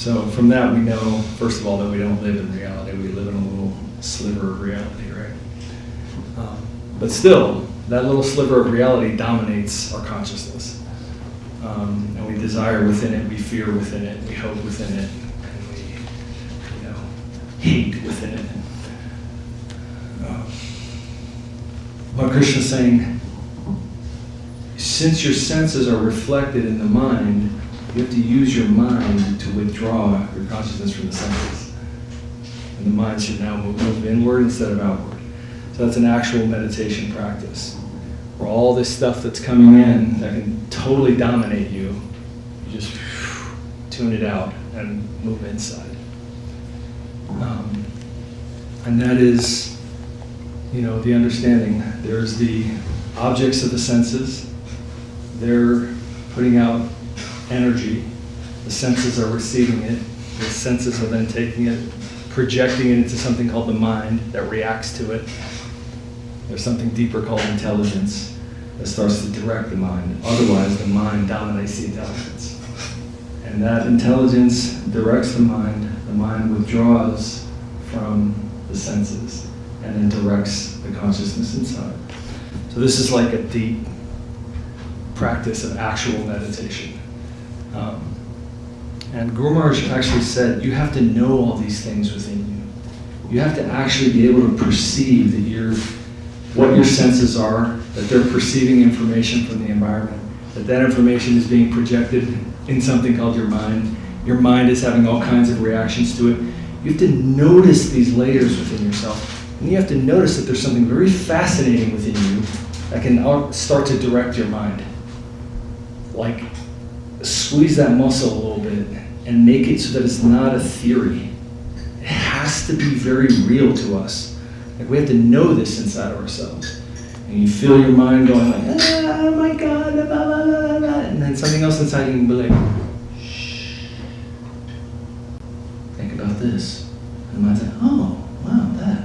So from that we know, first of all, that we don't live in reality. We live in a little sliver of reality, right? But still, that little sliver of reality dominates our consciousness. And we desire within it, we fear within it, we hope within it, and we, hate within it. What Krishna's saying, since your senses are reflected in the mind, you have to use your mind to withdraw your consciousness from the senses. And the mind should now move inward instead of outward. So that's an actual meditation practice. Where all this stuff that's coming in that can totally dominate you, you just tune it out and move inside. And that is, the understanding. There's the objects of the senses. They're putting out energy. The senses are receiving it. The senses are then taking it, projecting it into something called the mind that reacts to it. There's something deeper called intelligence that starts to direct the mind. Otherwise, the mind dominates the intelligence. And that intelligence directs the mind withdraws from the senses, and then directs the consciousness inside. So this is like a deep practice of actual meditation. And Guru Maharaj actually said, you have to know all these things within you. You have to actually be able to perceive that what your senses are, that they're perceiving information from the environment, that information is being projected in something called your mind. Your mind is having all kinds of reactions to it. You have to notice these layers within yourself. And you have to notice that there's something very fascinating within you that can start to direct your mind. Like, squeeze that muscle a little bit and make it so that it's not a theory. It has to be very real to us. Like, we have to know this inside of ourselves. And you feel your mind going like, oh my God, blah, blah, blah, blah. And then something else inside you can be like, shh. Think about this. And the mind's like, oh, wow, that.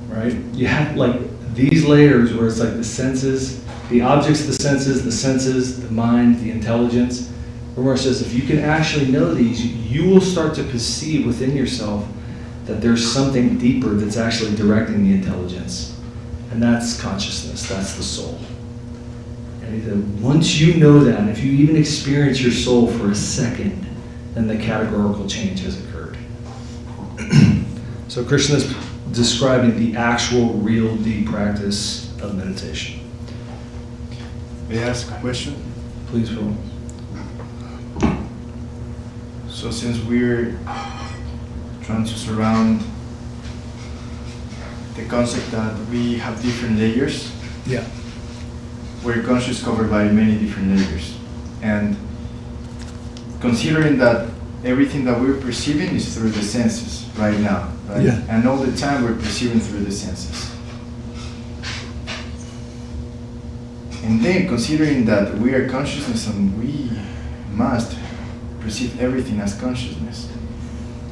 Right? You have like these layers where it's like the senses, the objects of the senses, the mind, the intelligence. Rumar says if you can actually know these, you will start to perceive within yourself that there's something deeper that's actually directing the intelligence. And that's consciousness, that's the soul. And he said, once you know that, and if you even experience your soul for a second, then the categorical change has occurred. So Krishna is describing the actual, real, deep practice of meditation. May I ask a question? Please, Will. So since we're trying to surround the concept that we have different layers, Yeah. we're conscious covered by many different layers. And considering that everything that we're perceiving is through the senses right now, right? Yeah. And all the time we're perceiving through the senses. And then considering that we are consciousness and we must perceive everything as consciousness,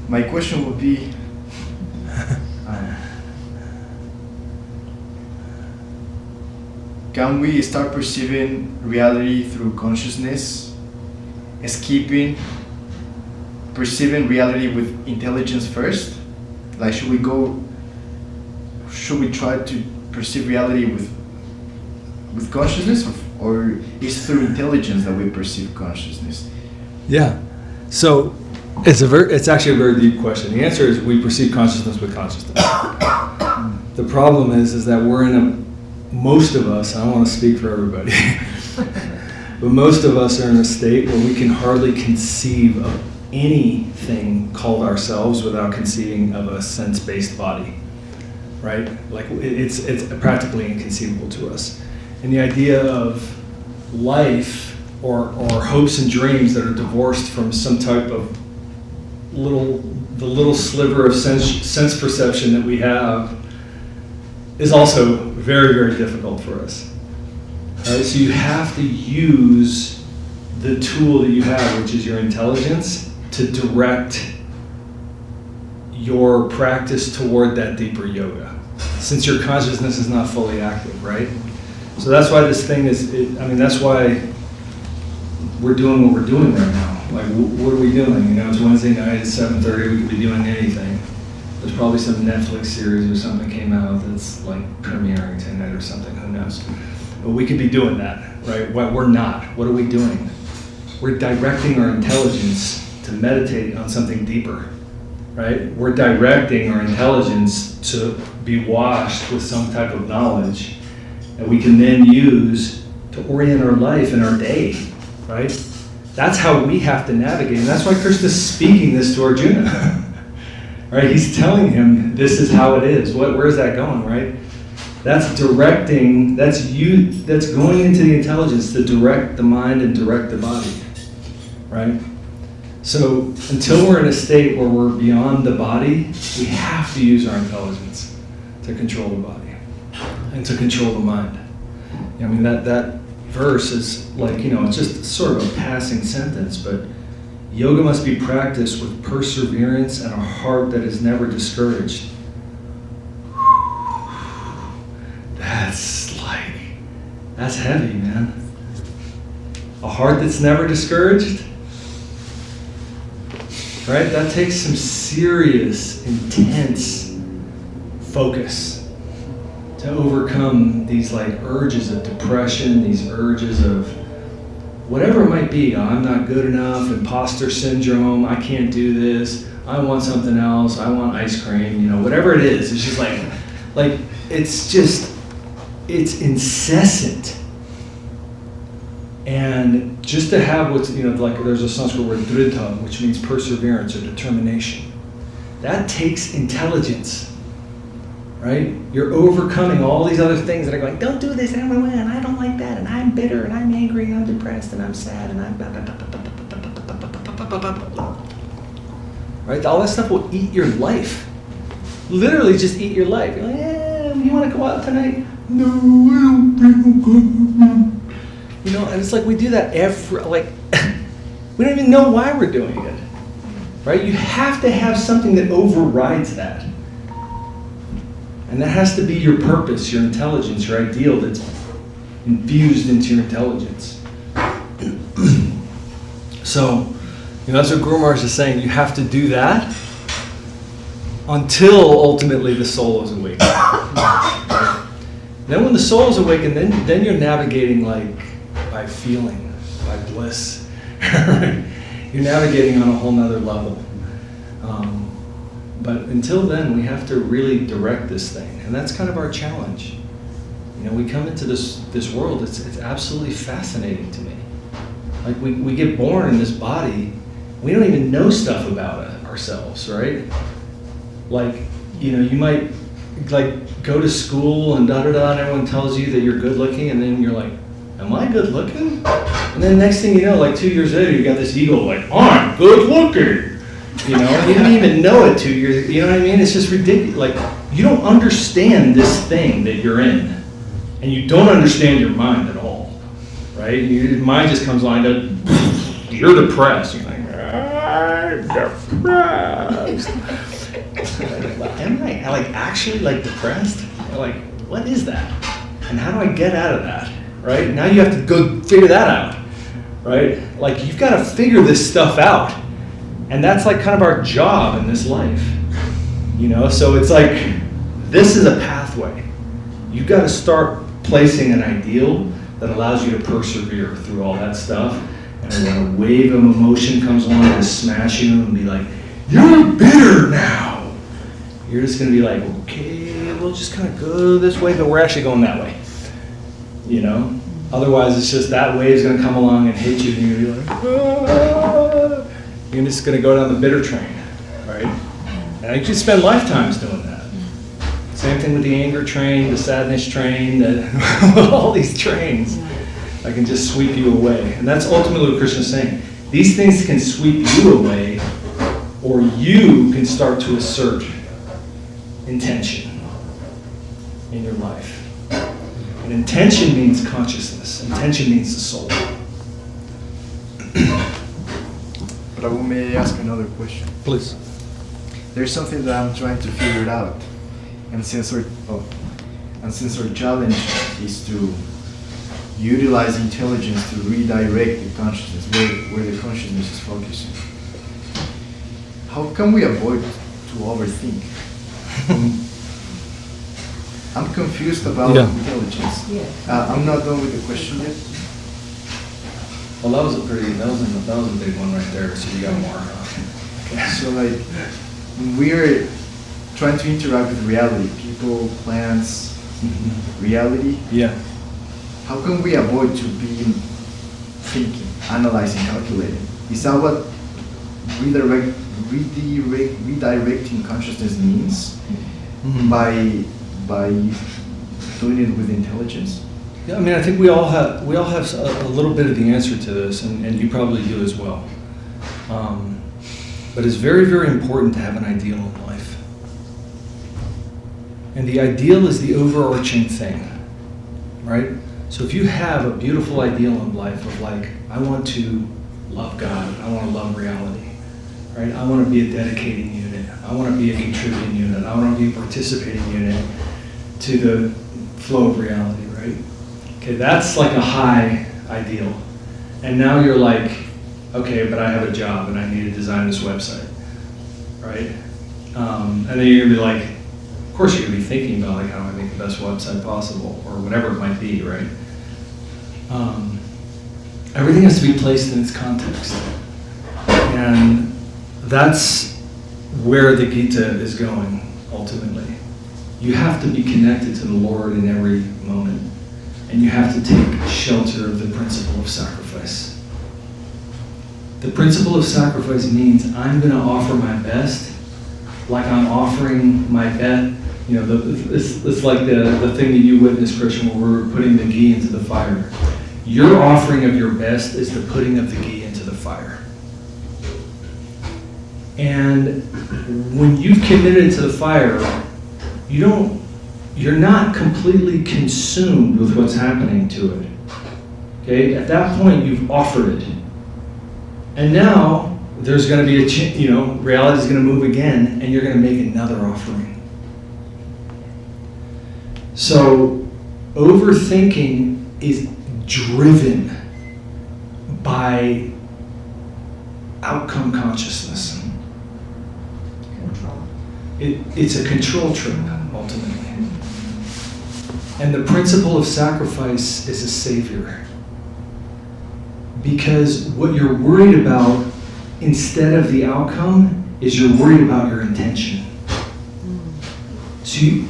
my question would be, can we start perceiving reality through consciousness, perceiving reality with intelligence first? Like, should we try to perceive reality with consciousness, or is through intelligence that we perceive consciousness? Yeah. So it's actually a very deep question. The answer is we perceive consciousness with consciousness. The problem is that we're most of us, I don't want to speak for everybody, but most of us are in a state where we can hardly conceive of anything called ourselves without conceiving of a sense-based body, right? Like it's practically inconceivable to us. And the idea of life or hopes and dreams that are divorced from some type of the little sliver of sense perception that we have is also very, very difficult for us. All right, so you have to use the tool that you have, which is your intelligence, to direct your practice toward that deeper yoga, since your consciousness is not fully active, right? So that's why this thing that's why we're doing what we're doing right now. Like, what are we doing? It's Wednesday night at 7:30, we could be doing anything. There's probably some Netflix series or something came out that's like premiering tonight or something, who knows? But we could be doing that, right? We're not. What are we doing? We're directing our intelligence to meditate on something deeper, right? We're directing our intelligence to be washed with some type of knowledge that we can then use to orient our life and our day, right? That's how we have to navigate. And that's why Krishna's speaking this to Arjuna. Right? He's telling him this is how it is. Where is that going, right? That's directing, that's going into the intelligence to direct the mind and direct the body. Right? So until we're in a state where we're beyond the body, we have to use our intelligence to control the body and to control the mind. I mean, that verse is like, it's just sort of a passing sentence, but yoga must be practiced with perseverance and a heart that is never discouraged. That's heavy, man. A heart that's never discouraged, right? That takes some serious, intense focus to overcome these urges of depression, these urges of whatever it might be. I'm not good enough, imposter syndrome, I can't do this, I want something else, I want ice cream, whatever it is. It's just it's incessant. And just to have there's a Sanskrit word dhrita, which means perseverance or determination. That takes intelligence, right? You're overcoming all these other things that are going, don't do this, and I don't like that, and I'm bitter, and I'm angry, and I'm depressed, and I'm sad, and I'm blah, blah, blah, blah, blah, blah, blah, blah, blah. Right? All that stuff will eat your life. Literally just eat your life. You're like, you want to go out tonight? No, I don't think I'm going. And it's like we do that we don't even know why we're doing it. Right? You have to have something that overrides that. And that has to be your purpose, your intelligence, your ideal that's infused into your intelligence. So, that's what Guru Maharaj is saying. You have to do that until ultimately the soul is awakened. Then when the soul is awakened, then you're navigating by feeling, by bliss. You're navigating on a whole nother level. But until then, we have to really direct this thing. And that's kind of our challenge. We come into this world, it's absolutely fascinating to me. We get born in this body, we don't even know stuff about ourselves, right? You might go to school and and everyone tells you that you're good looking, and then you're like, am I good looking? And then next thing you know, 2 years later, you got this ego I'm good looking. You didn't even know it 2 years. You know what I mean? It's just ridiculous. You don't understand this thing that you're in, and you don't understand your mind at all, right? Your mind just comes along and you're depressed. You're like, I'm depressed. Am I actually depressed? What is that? And how do I get out of that? Right? Now you have to go figure that out. Right? You've got to figure this stuff out. And that's kind of our job in this life. So it's this is a pathway. You've got to start placing an ideal that allows you to persevere through all that stuff. And when a wave of emotion comes along to smash you and be like, you're bitter now. You're just going to be like, okay, we'll just kind of go this way, but we're actually going that way. You know? Otherwise, it's just that wave's going to come along and hit you, and you're going to be like, ah! You're just going to go down the bitter train, right? And you can spend lifetimes doing that. Same thing with the anger train, the sadness train, all these trains that can just sweep you away. And that's ultimately what Krishna's saying. These things can sweep you away, or you can start to assert intention in your life. And intention means consciousness. Intention means the soul. But I may ask another question. Please. There's something that I'm trying to figure out. And since our challenge is to utilize intelligence to redirect the consciousness, where the consciousness is focusing, how can we avoid to overthink? I'm confused about intelligence. Yes. I'm not done with the question yet. Well, that was a big one right there, so you got more. So like, when we're trying to interact with reality, people, plants, reality, Yeah. how can we avoid to be thinking, analyzing, calculating? Is that what redirecting consciousness means by doing it with intelligence? Yeah, I mean, I think we all have a little bit of the answer to this, and you probably do as well. But it's very, very important to have an ideal in life. And the ideal is the overarching thing, right? So if you have a beautiful ideal in life of like, I want to love God, I want to love reality, right? I want to be a dedicating unit, I want to be a contributing unit, I want to be a participating unit to the flow of reality, right? Okay, that's like a high ideal. And now you're like, okay, but I have a job and I need to design this website, right? And then you're gonna be like, of course you're gonna be thinking about like how do I make the best website possible, or whatever it might be, right? Everything has to be placed in its context. And that's where the Gita is going, ultimately. You have to be connected to the Lord in every moment. And you have to take shelter of the principle of sacrifice. The principle of sacrifice means I'm going to offer my best, like I'm offering my bet. You know, it's like the thing that you witnessed, Christian, where we're putting the ghee into the fire. Your offering of your best is the putting of the ghee into the fire. And when you've committed to the fire, you're not completely consumed with what's happening to it. Okay? At that point, you've offered it. And now, there's going to be reality's going to move again, and you're going to make another offering. So, overthinking is driven by outcome consciousness. Control. It's a control trip, ultimately. And the principle of sacrifice is a savior. Because what you're worried about, instead of the outcome, is you're worried about your intention. So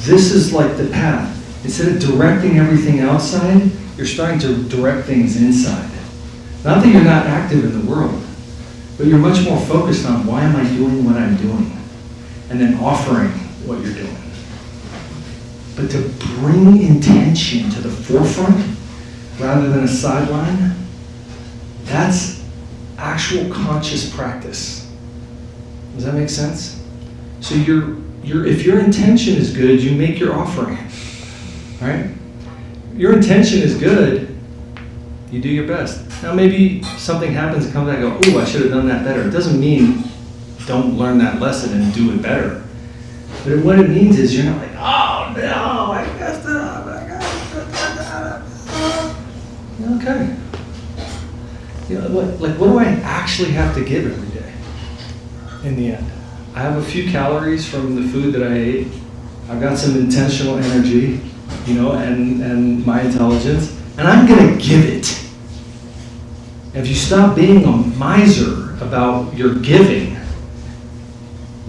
this is like the path. Instead of directing everything outside, you're starting to direct things inside. Not that you're not active in the world, but you're much more focused on why am I doing what I'm doing, and then offering what you're doing. But to bring intention to the forefront rather than a sideline, that's actual conscious practice. Does that make sense? So if your intention is good, you make your offering, right? Your intention is good, you do your best. Now maybe something happens and comes back and go, oh, I should have done that better. It doesn't mean don't learn that lesson and do it better. But what it means is you're not like, oh no, I messed it up. Okay. What do I actually have to give every day in the end? I have a few calories from the food that I ate. I've got some intentional energy, and my intelligence, and I'm going to give it. If you stop being a miser about your giving,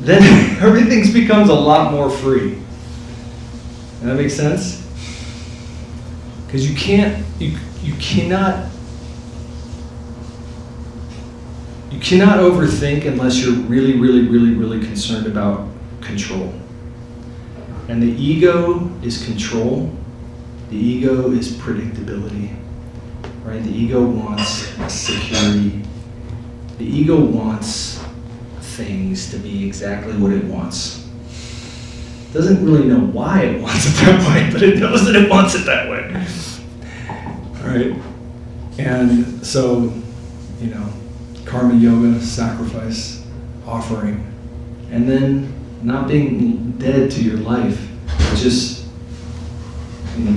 then everything becomes a lot more free. Does that make sense? Because you cannot overthink unless you're really, really, really, really concerned about control. And the ego is control. The ego is predictability. Right? The ego wants security. The ego wants things to be exactly what it wants. Doesn't really know why it wants it that way, but it knows that it wants it that way. Right? And so, karma yoga, sacrifice, offering, and then not being dead to your life, but just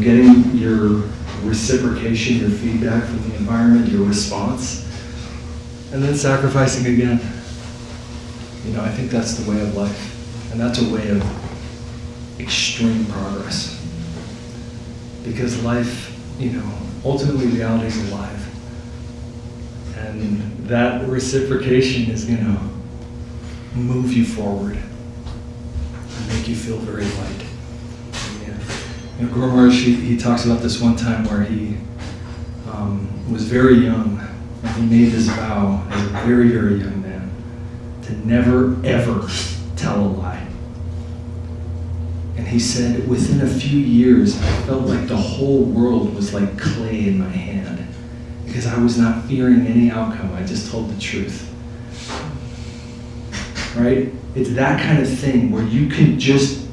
getting your reciprocation, your feedback from the environment, your response, and then sacrificing again. I think that's the way of life, and that's a way of extreme progress. Because life, ultimately reality is alive. And that reciprocation is going to move you forward and make you feel very light. Guru Maharaj, he talks about this one time where he was very young, and he made this vow as a very, very young man to never, ever tell a lie. And he said, within a few years, I felt like the whole world was like clay in my hand because I was not fearing any outcome. I just told the truth. Right? It's that kind of thing where you can just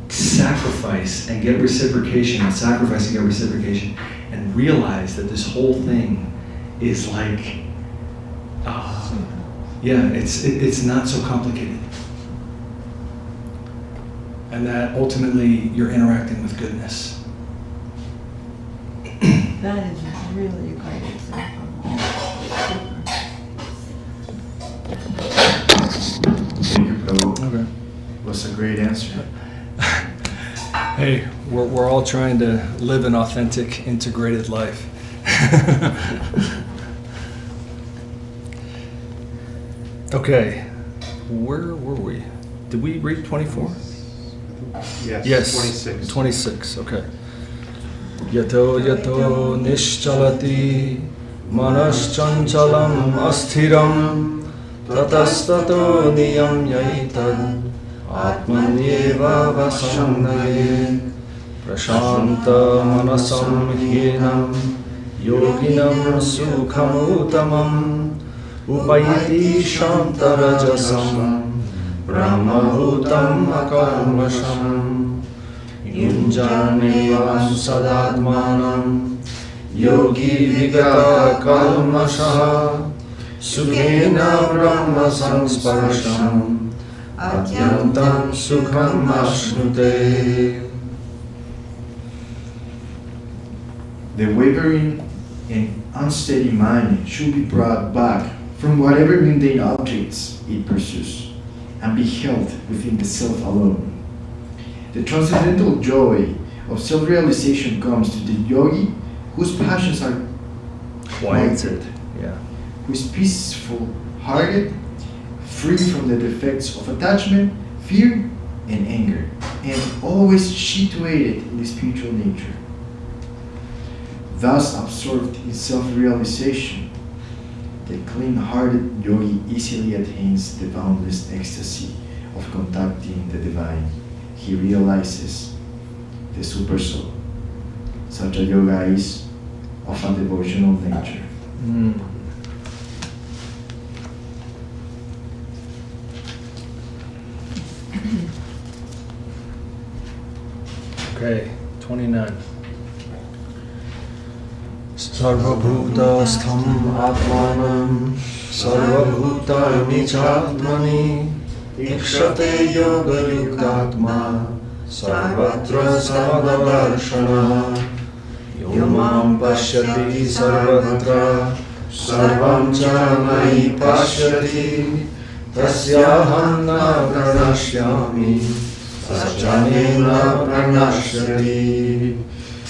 sacrifice and get reciprocation, and sacrifice and get reciprocation, and realize that this whole thing is like, it's not so complicated. And that ultimately you're interacting with goodness. That is really a great example. Thank you, Prabhu. Okay. Was a great answer. Hey, we're all trying to live an authentic, integrated life. Okay, where were we? Did we read 24? Yes, 26. 26, okay. Yato yato nischalati manaschañchalam asthiram tatastato niyam yaitad atmanyeva vasannayet prashanta manasam hyenam yoginam sukham uttamam upayati shantarajasam brahmabhutam akarmasham yunjanevam sadatmanam yogi vigata kalmasha sukhena brahma sangsparsham atyantam sukham ashnute. The wavering and unsteady mind should be brought back from whatever mundane objects it pursues and be held within the self alone. The transcendental joy of self-realization comes to the yogi whose passions are quieted, Yeah. who is peaceful-hearted, free from the defects of attachment, fear, and anger, and always situated in the spiritual nature. Thus absorbed in self-realization, the clean-hearted yogi easily attains the boundless ecstasy of contacting the divine. He realizes the super soul. Such a yoga is of a devotional nature. Okay, 29. Sarvabhutastham atmanam sarvabhutani chatmani ikshate yoga yuktatma sarvatra samadavarshana yomam pashyati sarvatra sarvam cha mai pashyati tasyaham na pranashyami sajanena pranashyati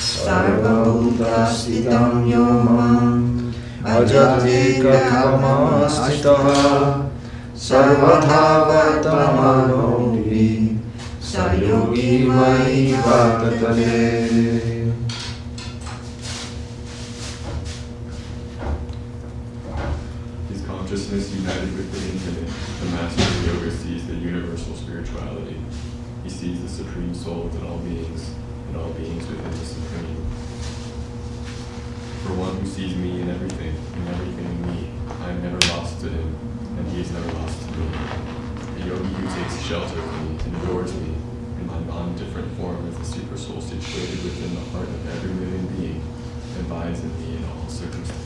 sarvabhutastitam yomam ajati kakama stitaha sarvatha vartamanopi sayogi mai vartate. His consciousness united with the infinite, the master of yoga sees the universal spirituality. He sees the supreme soul within all beings, and all beings within the supreme. For one who sees me in everything in me, I am never lost to him, and he is never lost to me. The yogi who takes shelter of me and adores me in my non-different form as the super soul situated within the heart of every living being, abides in me in all circumstances.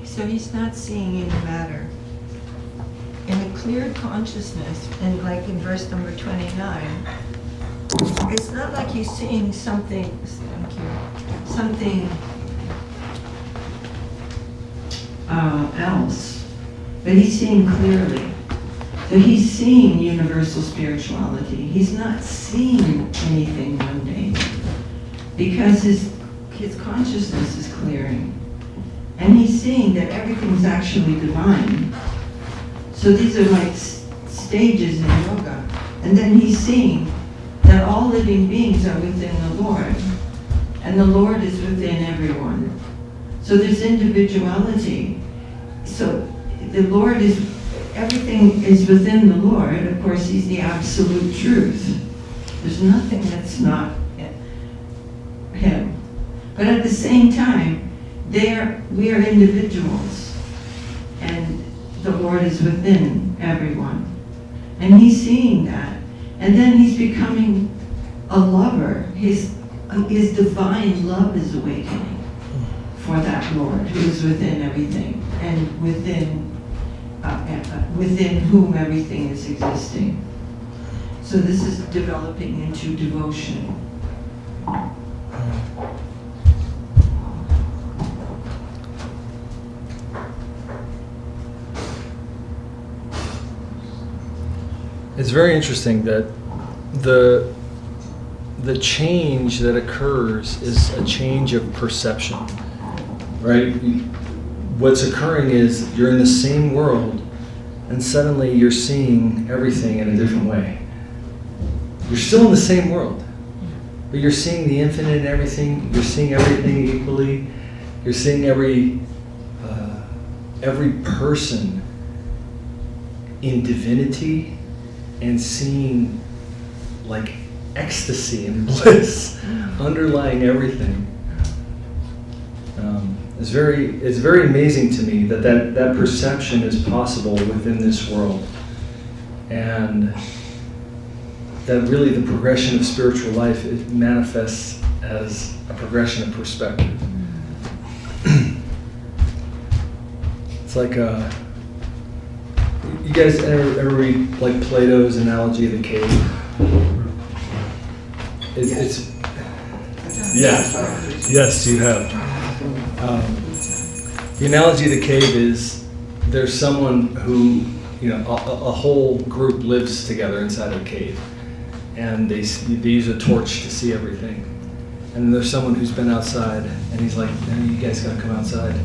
So he's not seeing any matter. In a clear consciousness, and like in verse number 29, it's not like he's seeing something, thank you, something else, but he's seeing clearly. So he's seeing universal spirituality. He's not seeing anything mundane because his consciousness is clearing. And he's seeing that everything's actually divine. So these are like stages in yoga. And then he's seeing that all living beings are within the Lord. And the Lord is within everyone. So there's individuality. So the Lord is, everything is within the Lord. Of course, he's the absolute truth. There's nothing that's not him. But at the same time, we are individuals, and the Lord is within everyone. And he's seeing that. And then he's becoming a lover. His divine love is awakening for that Lord who is within everything, and within whom everything is existing. So this is developing into devotion. It's very interesting that the change that occurs is a change of perception, right? What's occurring is you're in the same world, and suddenly you're seeing everything in a different way. You're still in the same world, but you're seeing the infinite in everything. You're seeing everything equally. You're seeing every person in divinity, and seeing like ecstasy and bliss underlying everything. It's very amazing to me that perception is possible within this world, and that really the progression of spiritual life, it manifests as a progression of perspective. It's like you guys ever read like Plato's analogy of the cave? It's yes, you have. The analogy of the cave is there's someone who, a whole group lives together inside a cave, and they use a torch to see everything. And then there's someone who's been outside, and he's like, you guys gotta come outside.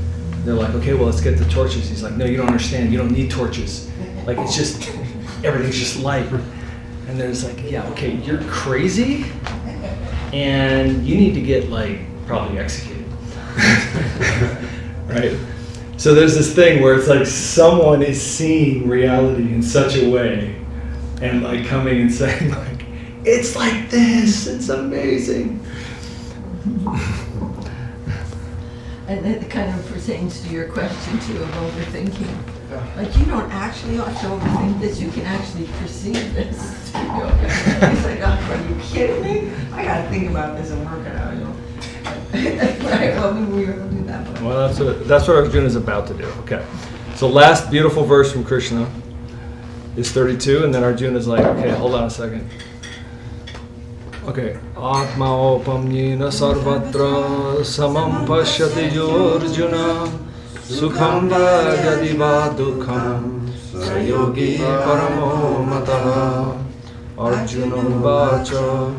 They're like, okay, well, let's get the torches. He's like, no, you don't understand. You don't need torches. Like, it's just, everything's just light. And they're just like, yeah, okay, you're crazy, and you need to get, like, probably executed. Right? So there's this thing where it's like someone is seeing reality in such a way, and, like, coming and saying, like, it's like this, it's amazing. And that kind of pertains to your question too of overthinking. Like, you don't actually have to overthink this, you can actually perceive this. It's like, oh, are you kidding me? I gotta think about this and work it out, Right, well, we were gonna do that. But. Well, that's what Arjuna is about to do. Okay. So last beautiful verse from Krishna is 32, and then Arjuna is like, okay, hold on a second. Okay. Atma opamyena sarvatra samam pashyati yorjuna sukham va yadi va dukham sayogi paramo mataha Arjuna vacha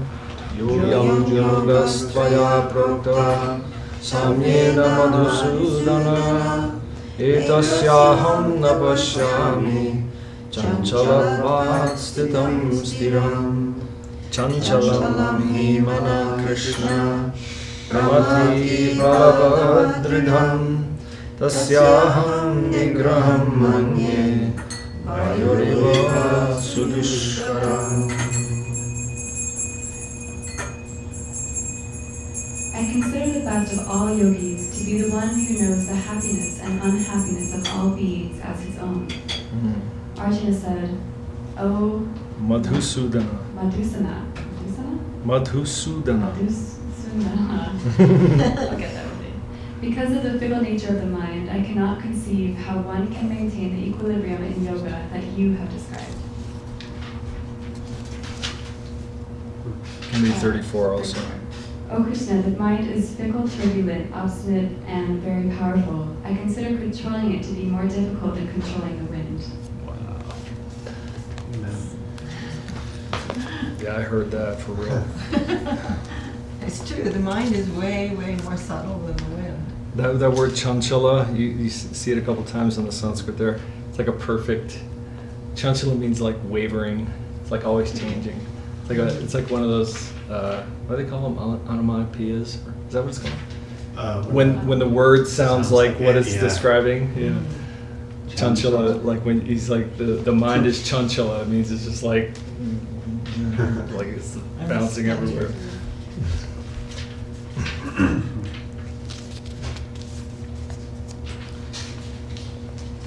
yogyam yogastvaya prokta samyena madhusudana etasyaham na pashyami chanchalatvat sthitam stiram chanchalam hi mana krishna pramati bhavadridham tasyaham nigraham manye vayuriva sudushkaram. I consider the best of all yogis to be the one who knows the happiness and unhappiness of all beings as his own. Arjuna said, O Madhusudana. Madhusudana. Madhusudana. I'll get that one. Because of the fickle nature of the mind, I cannot conceive how one can maintain the equilibrium in yoga that you have described. Can be 34 also. O Krishna, the mind is fickle, turbulent, obstinate, and very powerful. I consider controlling it to be more difficult than controlling the wind. Wow. Yeah, I heard that for real. It's true, the mind is way, way more subtle than the wind. That word chanchala, you see it a couple times in the Sanskrit there. It's like a perfect, chanchala means like wavering. It's like always changing. It's like one of those, what do they call them, onomatopoeias? Is that what it's called? When the word sounds like what it's describing. Yeah. Chanchala, like when he's like, the mind is chanchala, it means it's just like it's bouncing everywhere.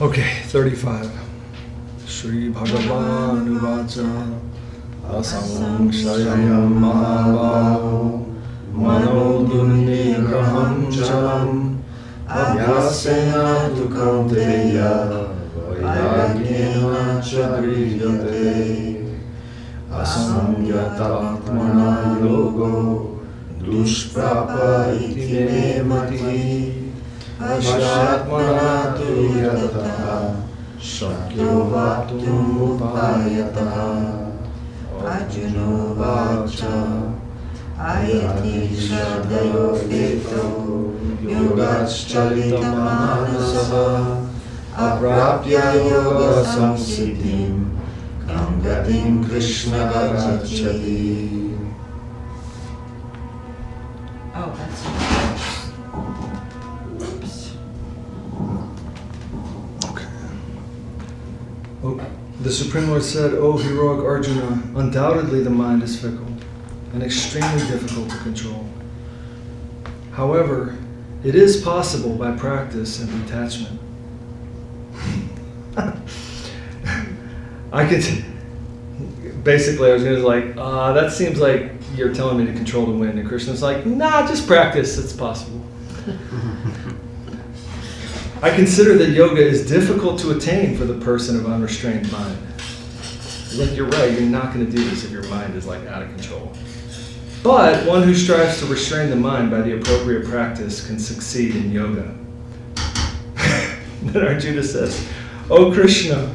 Okay, 35. Shri Bhagavan Vacha Asam Shayam Mahavaho Mano Durnigraham Chalam Abhyasena Tukanteya Vairagyena Chadriyate Asam Yatatmana Yogo Dushprapa iti me mati Vashyatmana tu yataha Shakyo vatum upayataha Arjuno vacha Ayati shadayo veto Yogaschalitam manasaha Aprapya yoga samsiddhim Kamgatim Krishna gacchati. Oh, that's oops. Okay. Oh, the Supreme Lord said, O heroic Arjuna, undoubtedly the mind is fickle and extremely difficult to control. However, it is possible by practice and detachment. I was like, that seems like you're telling me to control the wind. And Krishna's like, nah, just practice, it's possible. I consider that yoga is difficult to attain for the person of unrestrained mind. Like, you're right, you're not going to do this if your mind is like out of control. But one who strives to restrain the mind by the appropriate practice can succeed in yoga. Then Arjuna says, O Krishna,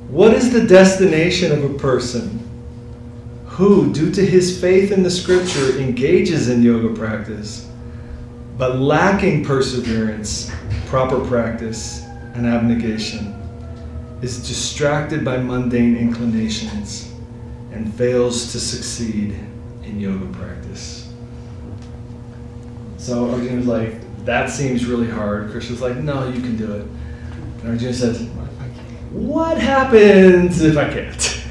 what is the destination of a person who, due to his faith in the scripture, engages in yoga practice, but lacking perseverance, proper practice, and abnegation, is distracted by mundane inclinations and fails to succeed in yoga practice? So Arjuna's like, that seems really hard. Krishna's like, no, you can do it. And Arjuna says, what happens if I can't?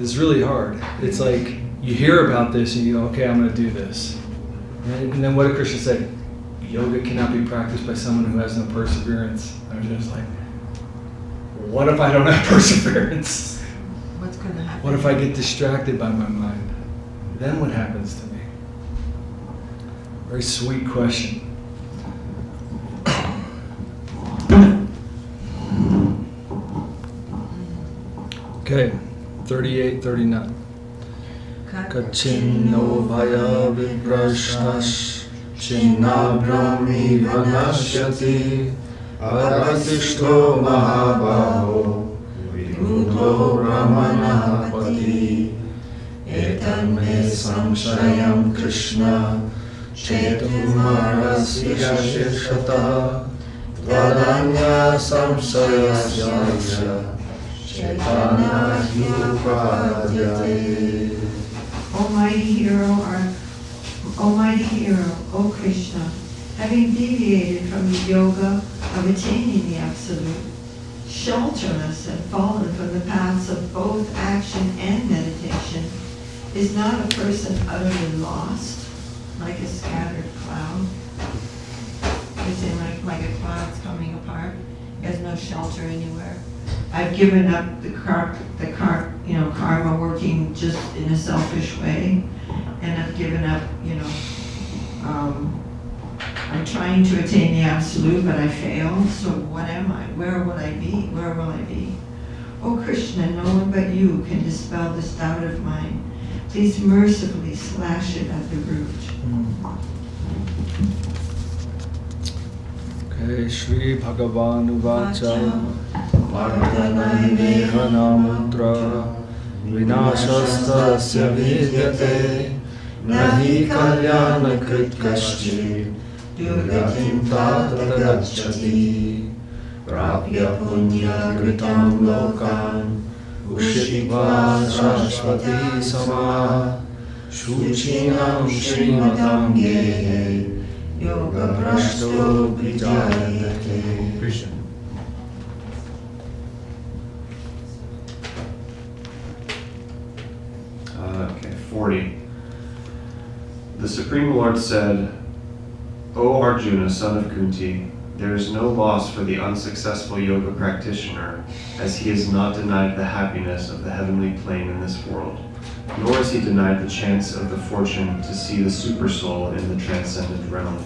It's really hard. It's like you hear about this and you go, okay, I'm going to do this. And then what did Krishna say? Yoga cannot be practiced by someone who has no perseverance. Arjuna's like, what if I don't have perseverance? What's going to happen? What if I get distracted by my mind? Then what happens to me? Very sweet question. Okay, 38, 39. Kachinno bhaya viprashnash Chinnabhrami vanashyati Aratishto mahabaho Viruddho brahmanapati Etanme samshayam Krishna Chetumarasya shirshata Tvadanya samsayasya Chaitanya upadhyate. Almighty hero, O Krishna, having deviated from the yoga of attaining the Absolute, shelter us and fallen from the paths of both action and meditation, is not a person utterly lost, like a scattered cloud? It's in like a cloud's coming apart. He has no shelter anywhere. I've given up the karma working just in a selfish way, and I've given up, I'm trying to attain the Absolute, but I fail. So what am I? Where will I be? Where will I be? Oh Krishna, no one but you can dispel this doubt of mine. Please mercifully slash it at the root. Okay, Shri Bhagavan Uvacha Vardhanaineha namutra Vinashastasya vidyate Nahi kalyana krit kaschid Durgatim tatra gacchati Prapya punya kritam lokam Ushitva shashvati samaha Shuchinam shrimatam gehe Yoga prashto vijayate. Krishna. Okay, 40. The Supreme Lord said, O Arjuna, son of Kunti, there is no loss for the unsuccessful yoga practitioner, as he is not denied the happiness of the heavenly plane in this world, nor is he denied the chance of the fortune to see the supersoul in the transcendental realm.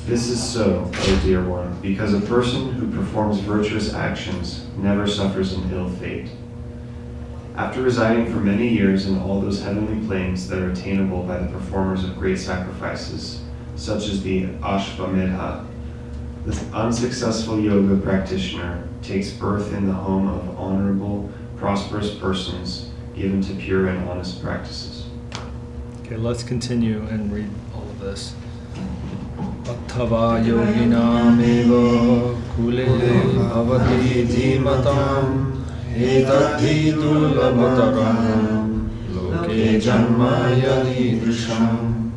This is so, O dear one, because a person who performs virtuous actions never suffers an ill fate. After residing for many years in all those heavenly planes that are attainable by the performers of great sacrifices, such as the Ashvamedha, the unsuccessful yoga practitioner takes birth in the home of honorable, prosperous persons given to pure and honest practices. Okay, let's continue and read all of this. Attava yoginam eva kule bhavati dhimatam etadhi dulabhataram loke janma yadidrisham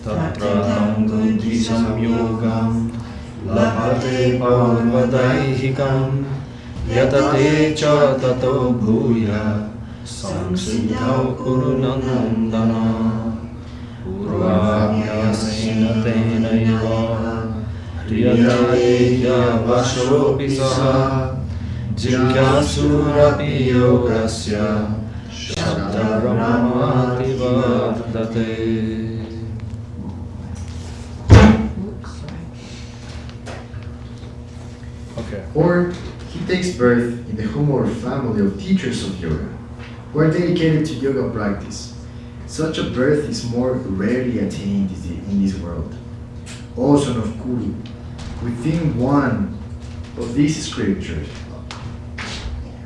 tatra tam buddhi samyogam labhate parvadaihikam yatate cha tato bhuya samsiddhau kurunandana purvabhyasena tenaiva hriyataya vashopi saha jigyasurapi yogasya shabdabrahmati vardate. Okay. Or he takes birth in the home or family of teachers of yoga, who are dedicated to yoga practice. Such a birth is more rarely attained in this world. O son of Kuru, within one of these scriptures,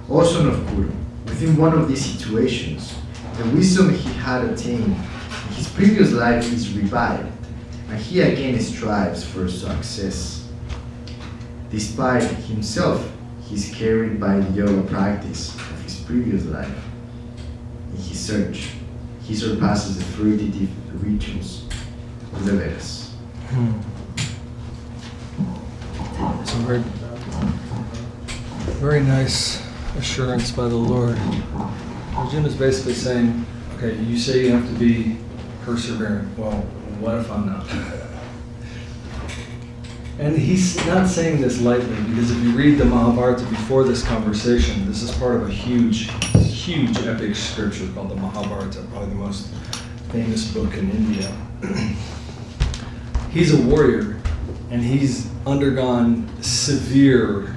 O son of Kuru, within one of these situations, the wisdom he had attained in his previous life is revived, and he again strives for success. Despite himself, he is carried by the yoga practice of his previous life. In his search, he surpasses the authoritative rituals of the Vedas. It's a very, very nice assurance by the Lord. Arjuna is basically saying, okay, you say you have to be perseverant. Well, what if I'm not? And he's not saying this lightly, because if you read the Mahabharata before this conversation, this is part of a huge, huge epic scripture called the Mahabharata, probably the most famous book in India. He's a warrior, and he's undergone severe,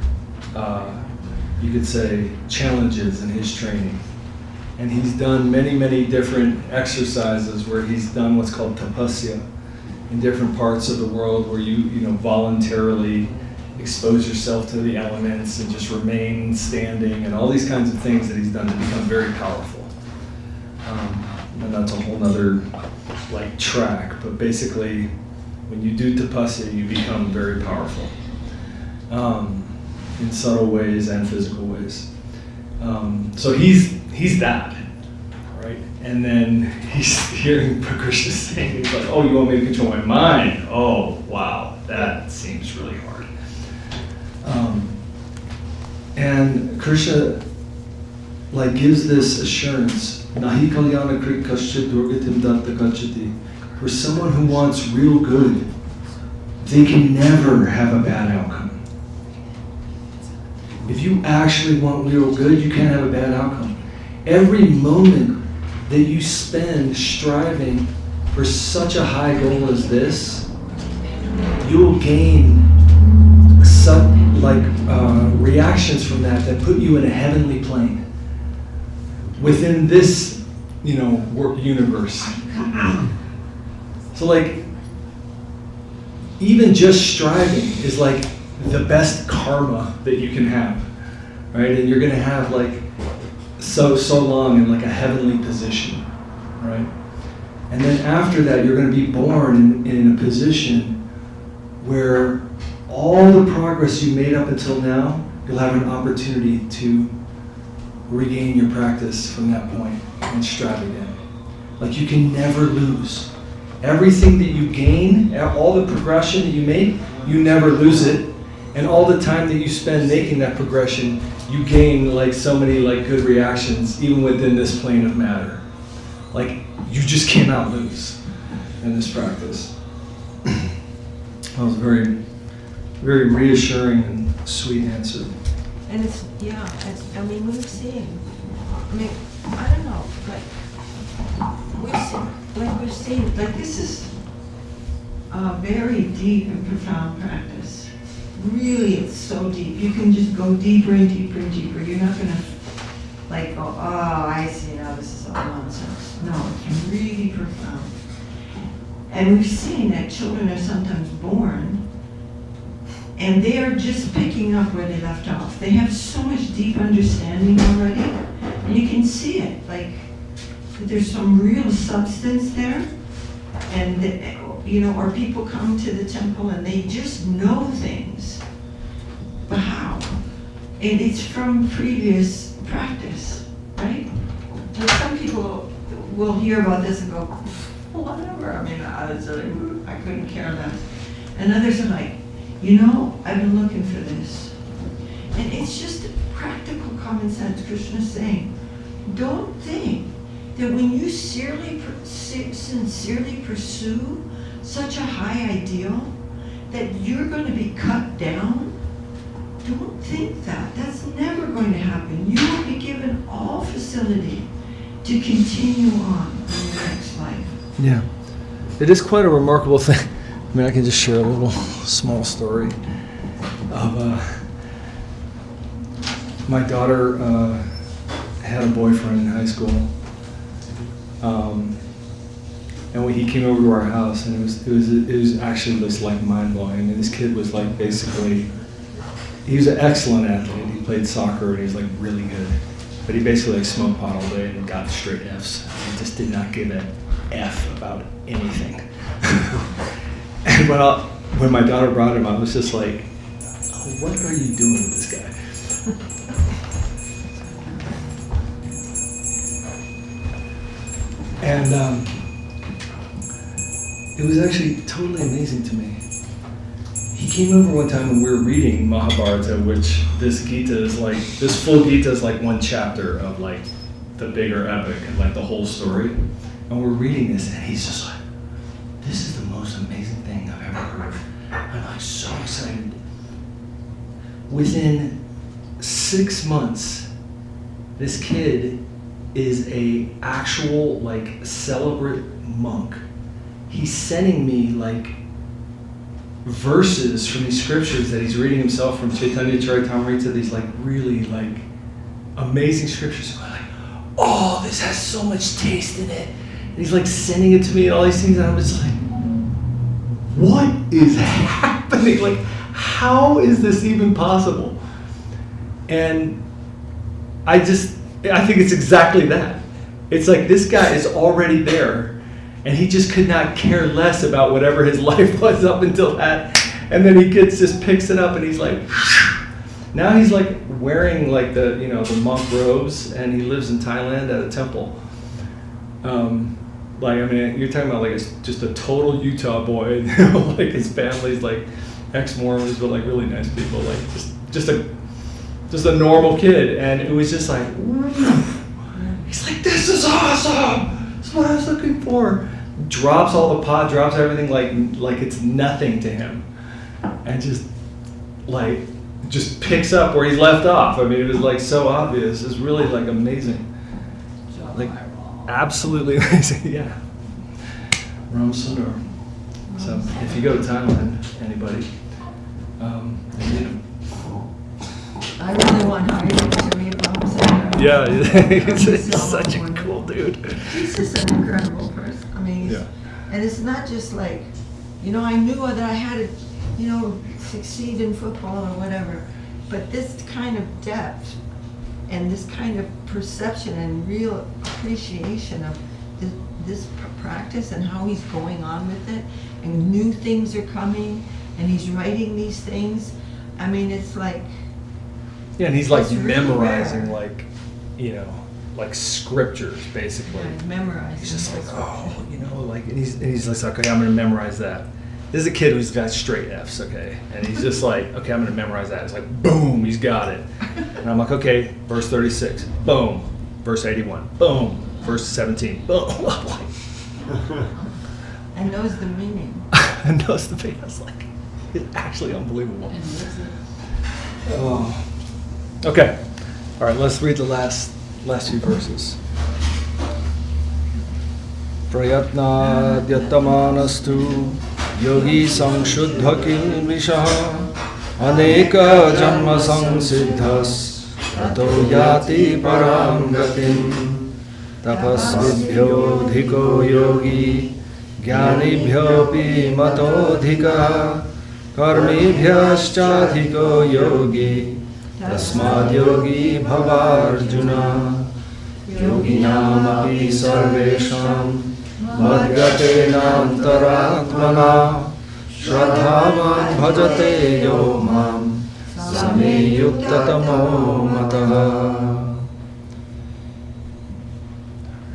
you could say, challenges in his training. And he's done many, many different exercises where he's done what's called tapasya in different parts of the world, where you voluntarily expose yourself to the elements and just remain standing, and all these kinds of things that he's done to become very powerful. And that's a whole nother track, but basically when you do tapasya, you become very powerful in subtle ways and physical ways. So he's that, right? And then he's hearing Krishna saying, he's like, oh, you want me to control my mind? Oh, wow, that seems really hard. And Krishna gives this assurance, Nahi kalyana krit kaschit durgatim datta gacchati. For someone who wants real good, they can never have a bad outcome. If you actually want real good, you can't have a bad outcome. Every moment that you spend striving for such a high goal as this, you'll gain reactions from that put you in a heavenly plane within this, work universe. So even just striving is the best karma that you can have, right? And you're going to have so long in a heavenly position, right? And then after that, you're going to be born in a position where all the progress you made up until now, you'll have an opportunity to regain your practice from that point and strive again. You can never lose. Everything that you gain, all the progression that you make, you never lose it. And all the time that you spend making that progression, you gain so many good reactions, even within this plane of matter. You just cannot lose in this practice. That was very, very reassuring and sweet answer. And we've seen, I don't know, we've seen, this is a very deep and profound practice. Really, it's so deep. You can just go deeper and deeper and deeper. You're not going to go, oh, I see now, this is all nonsense. No, it's really profound. And we've seen that children are sometimes born and they are just picking up where they left off. They have so much deep understanding already, and you can see it, that there's some real substance there, and or people come to the temple and they just know things, but how? And it's from previous practice, right? Some people will hear about this and go, whatever, I couldn't care less. And others are like, I've been looking for this. And it's just practical common sense. Krishna's saying, don't think that when you sincerely pursue such a high ideal, that you're going to be cut down. Don't think that. That's never going to happen. You will be given all facility to continue on in your next life. Yeah. It is quite a remarkable thing. I can just share a little small story of my daughter had a boyfriend in high school, and when he came over to our house, and it was actually just mind-blowing. This kid was basically, he was an excellent athlete. He played soccer and he was really good, but he basically smoked pot all day and got straight Fs. He just did not give an F about anything. And when my daughter brought him, I was just like, oh, what are you doing with this guy? And it was actually totally amazing to me. He came over one time when we were reading Mahabharata, which this Gita is this full Gita is one chapter of the bigger epic and the whole story. And we're reading this and he's just like, this is the most amazing thing I've ever heard. I'm so excited. Within 6 months, this kid is a actual celebrate monk. He's sending me verses from these scriptures that he's reading himself from Chaitanya Charitamrita, these really amazing scriptures. I'm like, oh, this has so much taste in it. And he's like sending it to me and all these things, and I'm just like, what is happening? Like, how is this even possible? And I think it's exactly that. It's like this guy is already there, and he just could not care less about whatever his life was up until that. And then he just picks it up, and he's like, now he's like wearing like the monk robes, and he lives in Thailand at a temple. Like, I mean, you're talking about like just a total Utah boy. Like his family's like ex-Mormons, but like really nice people. Like just a normal kid, and it was just like, he's like, this is awesome. That's what I was looking for. Drops all the pot, drops everything like it's nothing to him, and just picks up where he's left off. I mean, it was like so obvious. It's really like amazing. Like absolutely amazing. Yeah. Ram Sundar. So if you go to Thailand, anybody, you meet him. I really want Harry to meet Ram Sundar. Yeah, he's so such a wonderful. cool dude. He's just an incredible person. I mean, and it's not just like, I knew that I had to, succeed in football or whatever, but this kind of depth and this kind of perception and real appreciation of this practice and how he's going on with it, and new things are coming, and he's writing these things. I mean, it's like... Yeah, and he's like It's really memorizing rare. like scriptures, basically. Yeah, memorizing. He's just like, those like, and he's just like, okay, I'm gonna memorize that. This is a kid who's got straight F's, okay? And he's just like, okay, I'm gonna memorize that. It's like, boom, he's got it. And I'm like, okay, verse 36, boom. Verse 81, boom. Verse 17, boom. And knows the meaning. And knows the meaning. I was like, it's actually unbelievable. Oh. Okay. All right, let's read the last few verses. Prayatna yatamanastu yogi samshuddha kilvisha aneka janma samsiddhas tato yati param gatim tapasvibhyo dhiko yogi jnanibhyopi matodhika karmibhyaschadhiko yogi tasmad yogi bhavarjuna yoginamapi sarvesham madgatena antaratmana shraddhavan bhajate yo mam same yuktatamo mataha.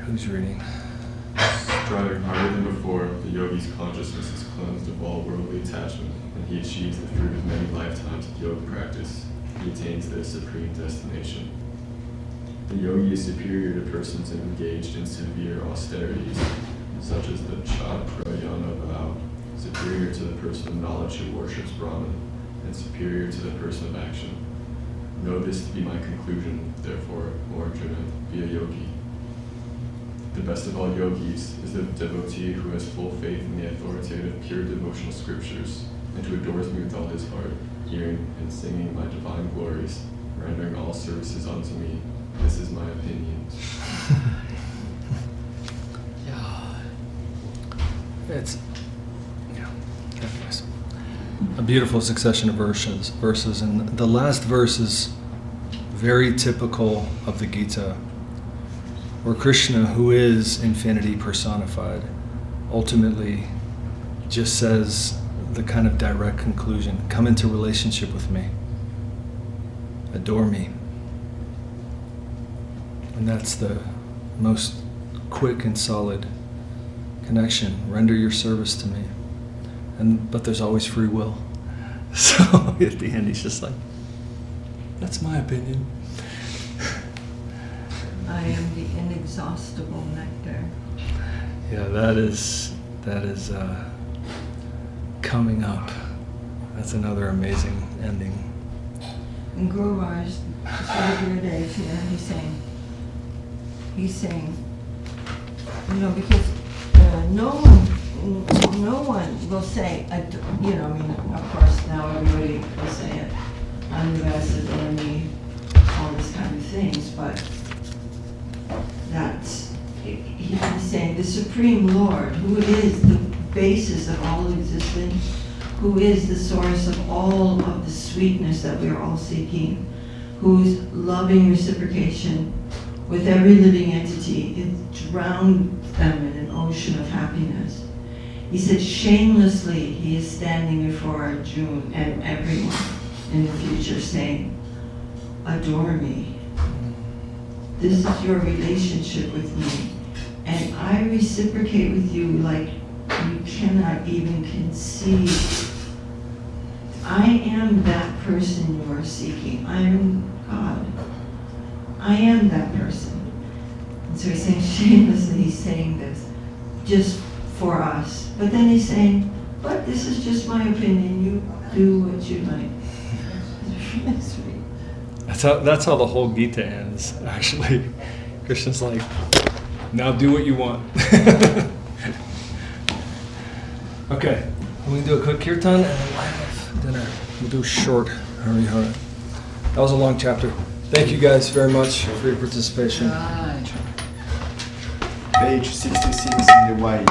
Who's reading? Striving harder than before, the yogi's consciousness is cleansed of all worldly attachment, and he achieves the fruit of many lifetimes of yoga practice. He attains their supreme destination. The yogi is superior to persons engaged in severe austerities, such as the Chakrayana vow, superior to the person of knowledge who worships Brahman, and superior to the person of action. Know this to be my conclusion, therefore, O Arjuna, be a yogi. The best of all yogis is the devotee who has full faith in the authoritative, pure devotional scriptures, and who adores me with all his heart, hearing and singing my divine glories, rendering all services unto me. This is my opinion. It's a beautiful succession of verses, and the last verse is very typical of the Gita, where Krishna, who is infinity personified, ultimately just says the kind of direct conclusion: come into relationship with me, adore me. And that's the most quick and solid connection. Render your service to me. But there's always free will. So at the end he's just like, that's my opinion. I am the inexhaustible nectar. Yeah, that is coming up. That's another amazing ending. And Guru Maharaj, Days here, he's saying, because no one will say, of course now everybody will say it, I'm the best, adore me, all this kind of things, but That's, he's saying the Supreme Lord, who is the basis of all existence, who is the source of all of the sweetness that we are all seeking, whose loving reciprocation with every living entity, it drowns them in an ocean of happiness. He said, shamelessly, he is standing before Arjuna and everyone in the future saying, adore me. This is your relationship with me. And I reciprocate with you like you cannot even conceive. I am that person you are seeking. I am God. I am that person. And so he's saying, shamelessly, he's saying this just for us. But then he's saying, but this is just my opinion. You do what you like. It's really sweet. That's how the whole Gita ends, actually. Krishna's like, now do what you want. Okay, I'm going to do a quick kirtan and then we'll have dinner. We'll do short Hari Hari. That was a long chapter. Thank you guys very much for your participation. Page 66 in the white.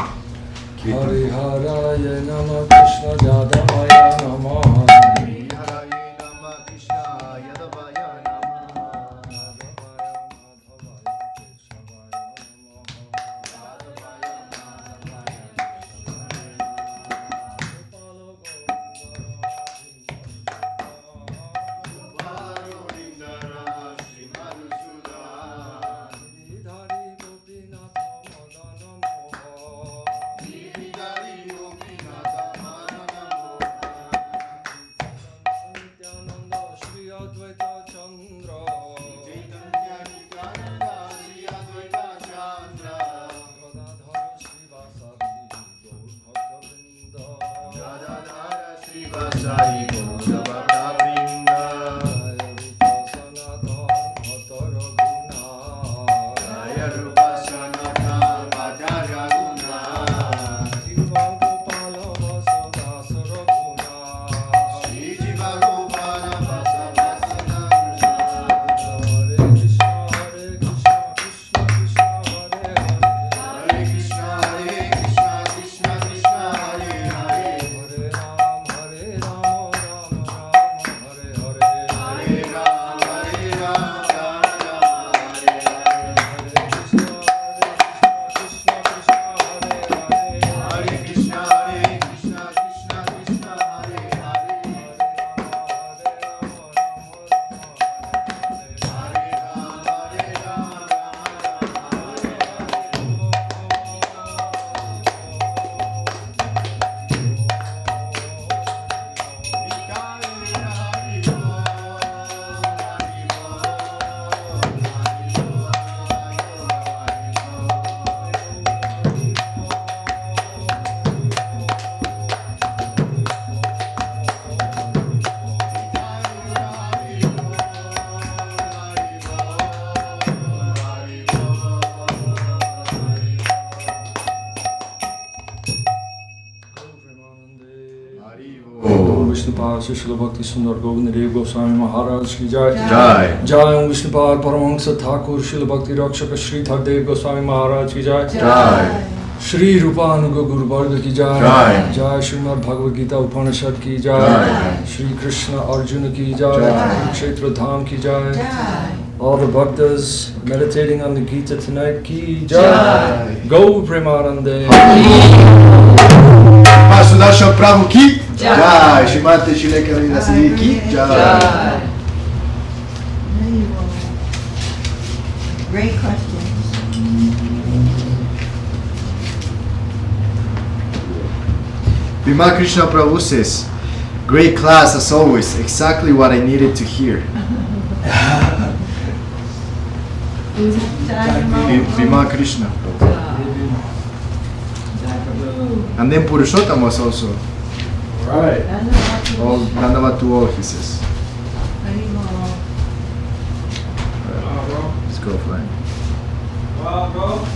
Hari Haraya Nama Krishna Yadavaya Nama. Vishnupad Shishla Bhakti Sundar Govind Dev Goswami Maharaj ki jai. Jai. Jai Om Vishnupad Paramahansa Thakur Shila Bhakti Rakshaka Shri Thadev Goswami Maharaj ki jai. Jai. Shri Rupanuga Guru Varga ki jai. Jai. Jai Srimad Bhagavad Gita Upanishad ki jai. Jai. Shri Krishna Arjuna ki jai. Jai. Kshetra Dham ki jai. Jai. All the bhaktas meditating on the Gita tonight ki jai. Jai. Go Premanande. Sudarshan Prabhu ki Jai. Jai. Shrimati Shri Kalina Siddhi ki Jai. Great questions. Bhima Krishna Prabhu says, great class as always, exactly what I needed to hear. Who's that? Bhima Krishna Prabhu. And then Purushottam also. Right. All Dandavat to all, he says. Let's go, flying. Wow, bro.